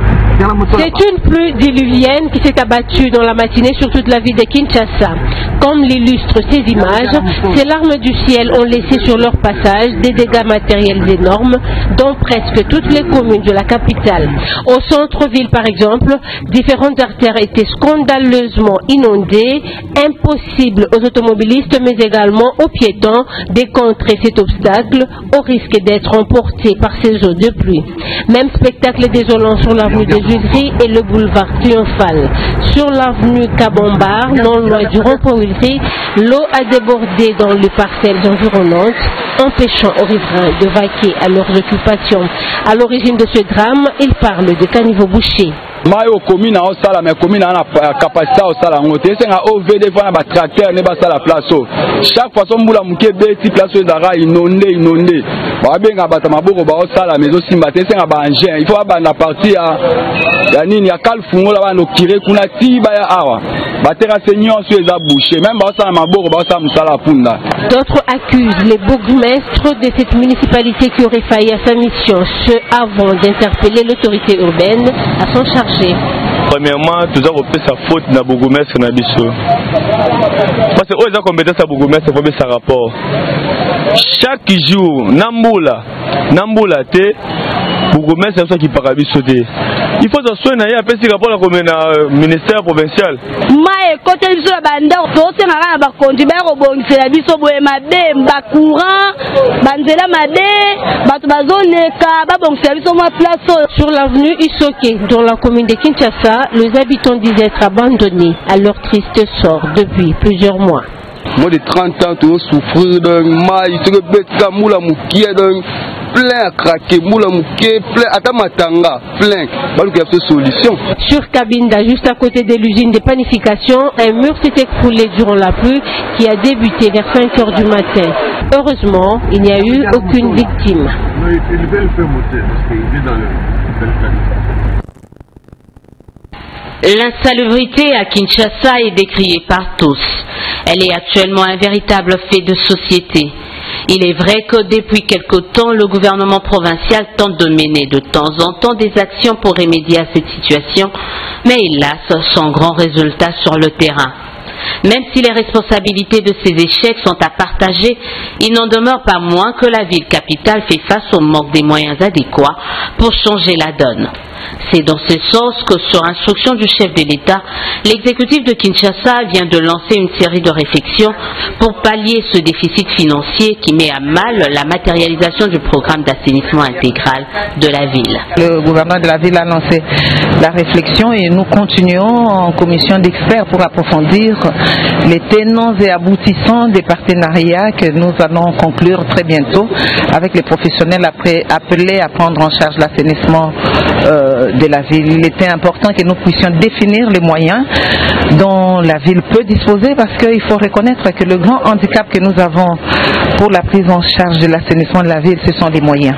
C'est une pluie diluvienne qui s'est abattue dans la matinée sur toute la ville de Kinshasa. Comme l'illustrent ces images, ces larmes du ciel ont laissé sur leur passage des dégâts matériels énormes dans presque toutes les communes de la capitale. Au centre-ville, par exemple, différentes artères étaient scandaleusement inondées, impossible aux automobilistes mais également aux piétons d'écontrer cet obstacle au risque d'être emportés par ces eaux de pluie. Même spectacle désolant sur l'avenue des Huileries et le boulevard Triomphal. Sur l'avenue Kabombar, non loin du rond-point Huileries, l'eau a débordé dans les parcelles environnantes, empêchant aux riverains de vaquer à leurs occupations. À l'origine de ce drame, il parle de caniveaux bouchés. Mayo commune a osala mais commune a capacité osala ngote senga OVD fana ba tracteur ne ba sala place chaque fois sombula muke beti place ezara inondé ba benga bata maboko ba osala mais aussi mbate senga ba engin il faut ba na partie ya nini ya kalfungo la ba no kire kuna ti ba ya awa ba terra seigneur sur eza bouché même ba osala maboko ba osala musala punda. D'autres accusent les bourgmestres de cette municipalité qui aurait failli à sa mission, ce avant d'interpeller l'autorité urbaine à son charge. Premièrement, tout ça repère sa faute dans Bourgmestre Nabiso. Parce que aux compétences à Bourgmestre, il faut bien sa rapport. Chaque jour, Namboula, Bourgmestre, c'est ça qui paraît sauter. Il faut se soigner, il y a un petit rapport au ministère provincial. Mae ekoteli biso na bandako tosengaka na bakonzi bayakobongisela biso boye mabe bacourant banzela mabe bato bazoneka babongisela biso mwa place oyo. Sur l'avenue Isoké, dans la commune de Kinshasa, les habitants disent être abandonnés à leur triste sort depuis plusieurs mois. Moi de 30 ans, tu souffrir d'un maïs, tu as moula moukia d'un plein à craquer, moula moukia, plein à tamatanga, plein. Il y a cette solution. Sur Kabinda, juste à côté de l'usine de panification, un mur s'est écroulé durant la pluie qui a débuté vers 5 h du matin. Heureusement, il n'y a eu aucune victime. L'insalubrité à Kinshasa est décriée par tous. Elle est actuellement un véritable fait de société. Il est vrai que depuis quelque temps, le gouvernement provincial tente de mener de temps en temps des actions pour remédier à cette situation, mais hélas, sans grand résultat sur le terrain. Même si les responsabilités de ces échecs sont à partager, il n'en demeure pas moins que la ville capitale fait face au manque des moyens adéquats pour changer la donne. C'est dans ce sens que, sur instruction du chef de l'État, l'exécutif de Kinshasa vient de lancer une série de réflexions pour pallier ce déficit financier qui met à mal la matérialisation du programme d'assainissement intégral de la ville. Le gouverneur de la ville a lancé la réflexion et nous continuons en commission d'experts pour approfondir les tenants et aboutissants des partenariats que nous allons conclure très bientôt avec les professionnels appelés à prendre en charge l'assainissement de la ville. Il était important que nous puissions définir les moyens dont la ville peut disposer, parce qu'il faut reconnaître que le grand handicap que nous avons pour la prise en charge de l'assainissement de la ville, ce sont les moyens.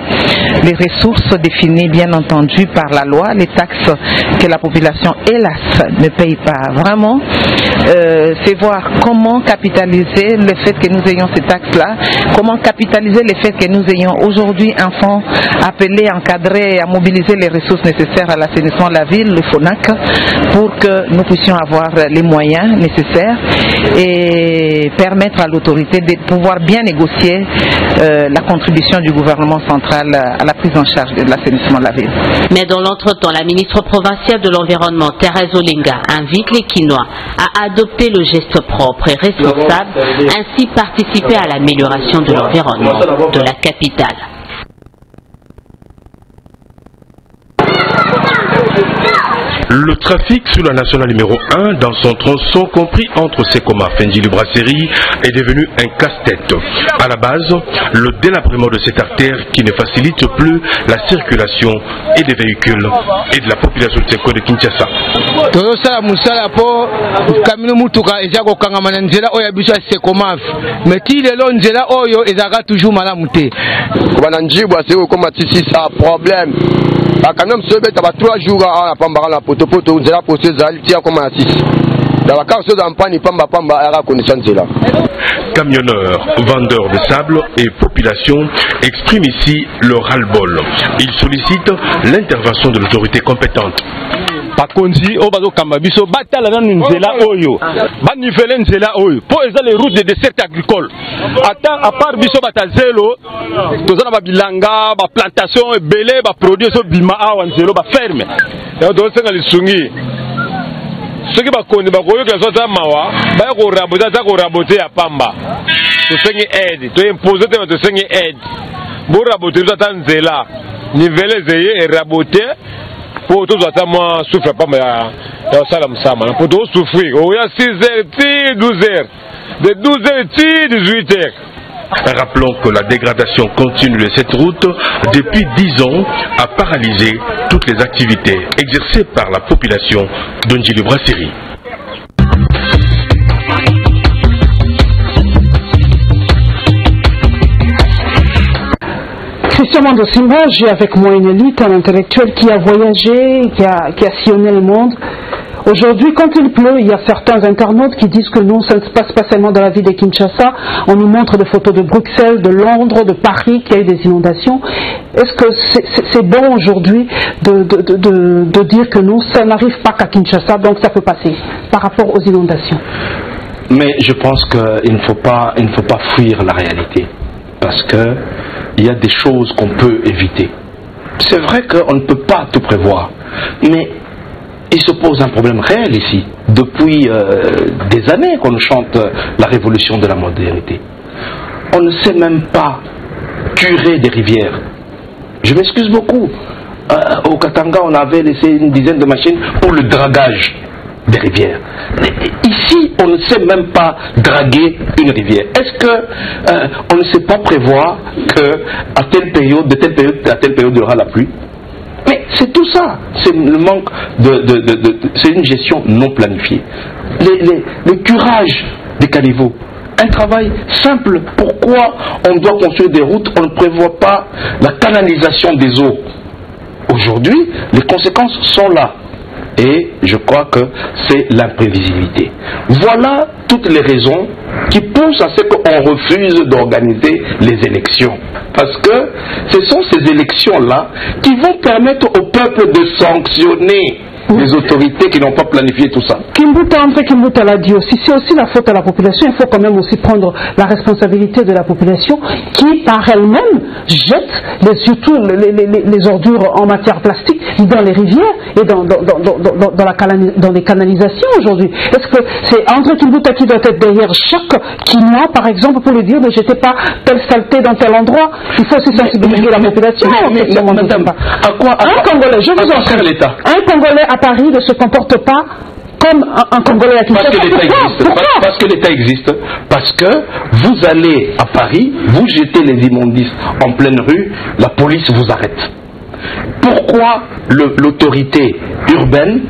Les ressources définies bien entendu par la loi, les taxes que la population hélas ne paye pas. Vraiment, c'est voir comment capitaliser le fait que nous ayons ces taxes-là, comment capitaliser le fait que nous ayons aujourd'hui un fonds appelé, encadré à mobiliser les ressources nécessaires à l'assainissement de la ville, le FONAC, pour que nous puissions avoir les moyens nécessaires et permettre à l'autorité de pouvoir bien négocier la contribution du gouvernement central à la prise en charge de l'assainissement de la ville. Mais dans l'entretemps, la ministre provinciale de l'Environnement, Thérèse Olenga, invite les Kinois à adopter le geste propre et responsable, ainsi participer à l'amélioration de l'environnement de la capitale. Le trafic sur la nationale numéro 1 dans son tronçon compris entre Sekoma et Fendili Brasserie est devenu un casse-tête. À la base, le délabrement de cette artère qui ne facilite plus la circulation et des véhicules et de la population de Kinshasa. Camionneurs, vendeurs de sable et population expriment ici leur ras-le-bol. Ils sollicitent l'intervention de l'autorité compétente. Pakonzi o bazo kamba biso batala na nzela oyo ba nivele nzela oyo po eza les routes de dessert agricole ata à part biso batazelo tozana ba bilanga ba plantation ebele ba produits so bima awa nzelo ba ferme ya do senga lisungi soki bakoni bakoyoka sota mawa ba ko rabota za ko raboter ya pamba to sengi aide to imposer to sengi aide bo raboter za nzela nivele zeye et raboter pour tout ça, moi, souffre pas, mais pour tout souffrir. Il y a 6 h, 12 h. De 12 h, 18 h. Rappelons que la dégradation continue de cette route depuis 10 ans a paralysé toutes les activités exercées par la population d'Ondjili Brasserie. Christian Mando Simba, j'ai avec moi une élite, un intellectuel qui a voyagé, qui a sillonné le monde. Aujourd'hui, quand il pleut, il y a certains internautes qui disent que non, ça ne se passe pas seulement dans la ville de Kinshasa. On nous montre des photos de Bruxelles, de Londres, de Paris, qui a eu des inondations. Est-ce que c'est bon aujourd'hui de dire que non, ça n'arrive pas qu'à Kinshasa, donc ça peut passer par rapport aux inondations? Mais je pense qu'il ne faut pas fuir la réalité. Parce qu'il y a des choses qu'on peut éviter. C'est vrai qu'on ne peut pas tout prévoir. Mais il se pose un problème réel ici. Depuis des années qu'on chante la révolution de la modernité. On ne sait même pas curer des rivières. Je m'excuse beaucoup. Au Katanga, on avait laissé une dizaine de machines pour le dragage des rivières. Mais ici, on ne sait même pas draguer une rivière. Est-ce que on ne sait pas prévoir que à telle période, de telle période à telle période, il y aura la pluie? Mais c'est tout ça. C'est le manque c'est une gestion non planifiée. Le curage des caniveaux. Un travail simple. Pourquoi on doit construire des routes? On ne prévoit pas la canalisation des eaux. Aujourd'hui, les conséquences sont là. Et je crois que c'est l'imprévisibilité. Voilà toutes les raisons qui poussent à ce qu'on refuse d'organiser les élections. Parce que ce sont ces élections-là qui vont permettre au peuple de sanctionner les autorités qui n'ont pas planifié tout ça. André Kimbuta l'a dit aussi, c'est aussi la faute à la population. Il faut quand même aussi prendre la responsabilité de la population qui, par elle-même, jette surtout les ordures en matière plastique dans les rivières et dans les canalisations aujourd'hui. Est-ce que c'est André Kimbuta qui doit être derrière chaque quinoa, par exemple, pour lui dire ne jetez pas telle saleté dans tel endroit? Il faut aussi sensibiliser la population. Non, mais madame, à quoi Congolais, je vous en prie, l'État. Un Congolais à Paris ne se comporte pas comme un Congolais à Kinshasa. Parce que l'État existe. Parce que l'État existe. Parce que vous allez à Paris, vous jetez les immondices en pleine rue, la police vous arrête. Pourquoi l'autorité urbaine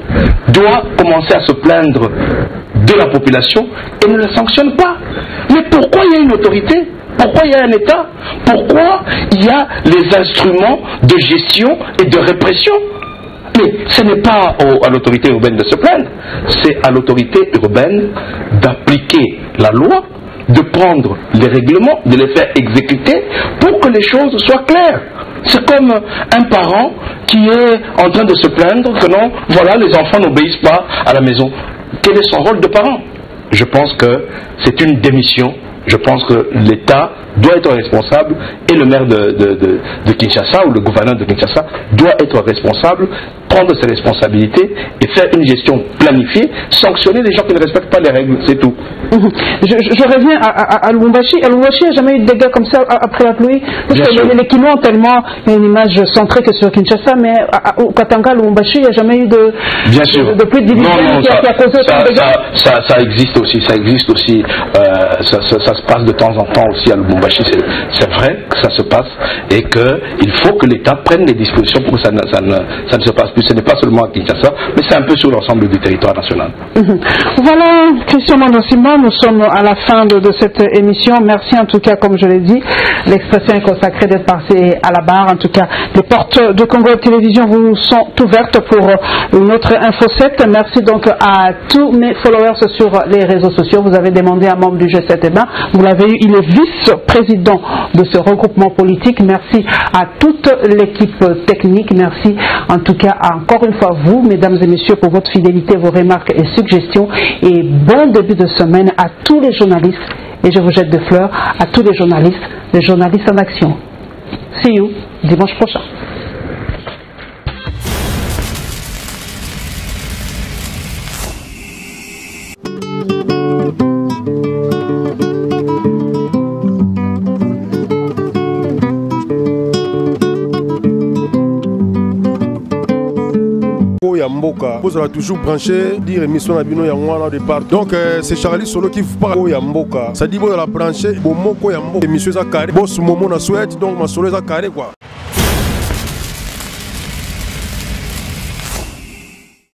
doit commencer à se plaindre de la population et ne la sanctionne pas? Mais pourquoi il y a une autorité? Pourquoi il y a un État? Pourquoi il y a les instruments de gestion et de répression? Mais ce n'est pas à l'autorité urbaine de se plaindre, c'est à l'autorité urbaine d'appliquer la loi, de prendre les règlements, de les faire exécuter pour que les choses soient claires. C'est comme un parent qui est en train de se plaindre que non, voilà, les enfants n'obéissent pas à la maison. Quel est son rôle de parent? Je pense que c'est une démission. Je pense que l'État doit être responsable et le maire de Kinshasa ou le gouverneur de Kinshasa doit être responsable, prendre ses responsabilités et faire une gestion planifiée, sanctionner les gens qui ne respectent pas les règles, c'est tout. Je reviens à Lubumbashi. À Lubumbashi, il n'y a jamais eu de dégâts comme ça après la pluie. Parce que les Kinois ont tellement une image centrée que sur Kinshasa, mais au Katanga, à Lubumbashi, il n'y a jamais eu de pluie de division qui a causé autant de dégâts. Ça existe aussi, ça existe aussi. Ça se passe de temps en temps aussi à Lubumbashi. C'est vrai que ça se passe et qu'il faut que l'État prenne des dispositions pour que ça ne se passe plus. Ce n'est pas seulement à Kinshasa, mais c'est un peu sur l'ensemble du territoire national. Voilà, Christian Mandosima, nous sommes à la fin de cette émission. Merci en tout cas, comme je l'ai dit, l'expression est consacrée d'être passée à la barre. En tout cas, les portes de Congo Télévision vous sont ouvertes pour une autre Info 7. Merci donc à tous mes followers sur les réseaux sociaux. Vous avez demandé à un membre du G7, eh bien, vous l'avez eu, il est vice-président de ce regroupement politique. Merci à toute l'équipe technique. Merci en tout cas encore une fois vous, mesdames et messieurs, pour votre fidélité, vos remarques et suggestions. Et bon début de semaine à tous les journalistes. Et je vous jette des fleurs à tous les journalistes en action. See you dimanche prochain. Mboka, vous allez toujours brancher, dire émission à Bino Yangwana au départ. Donc c'est Charlie Solo qui vous parle au Mboka. Ça dit vous allez brancher, bon moko Yamboka, émission à carré, boss momo na souhaite, donc ma solo à carré quoi.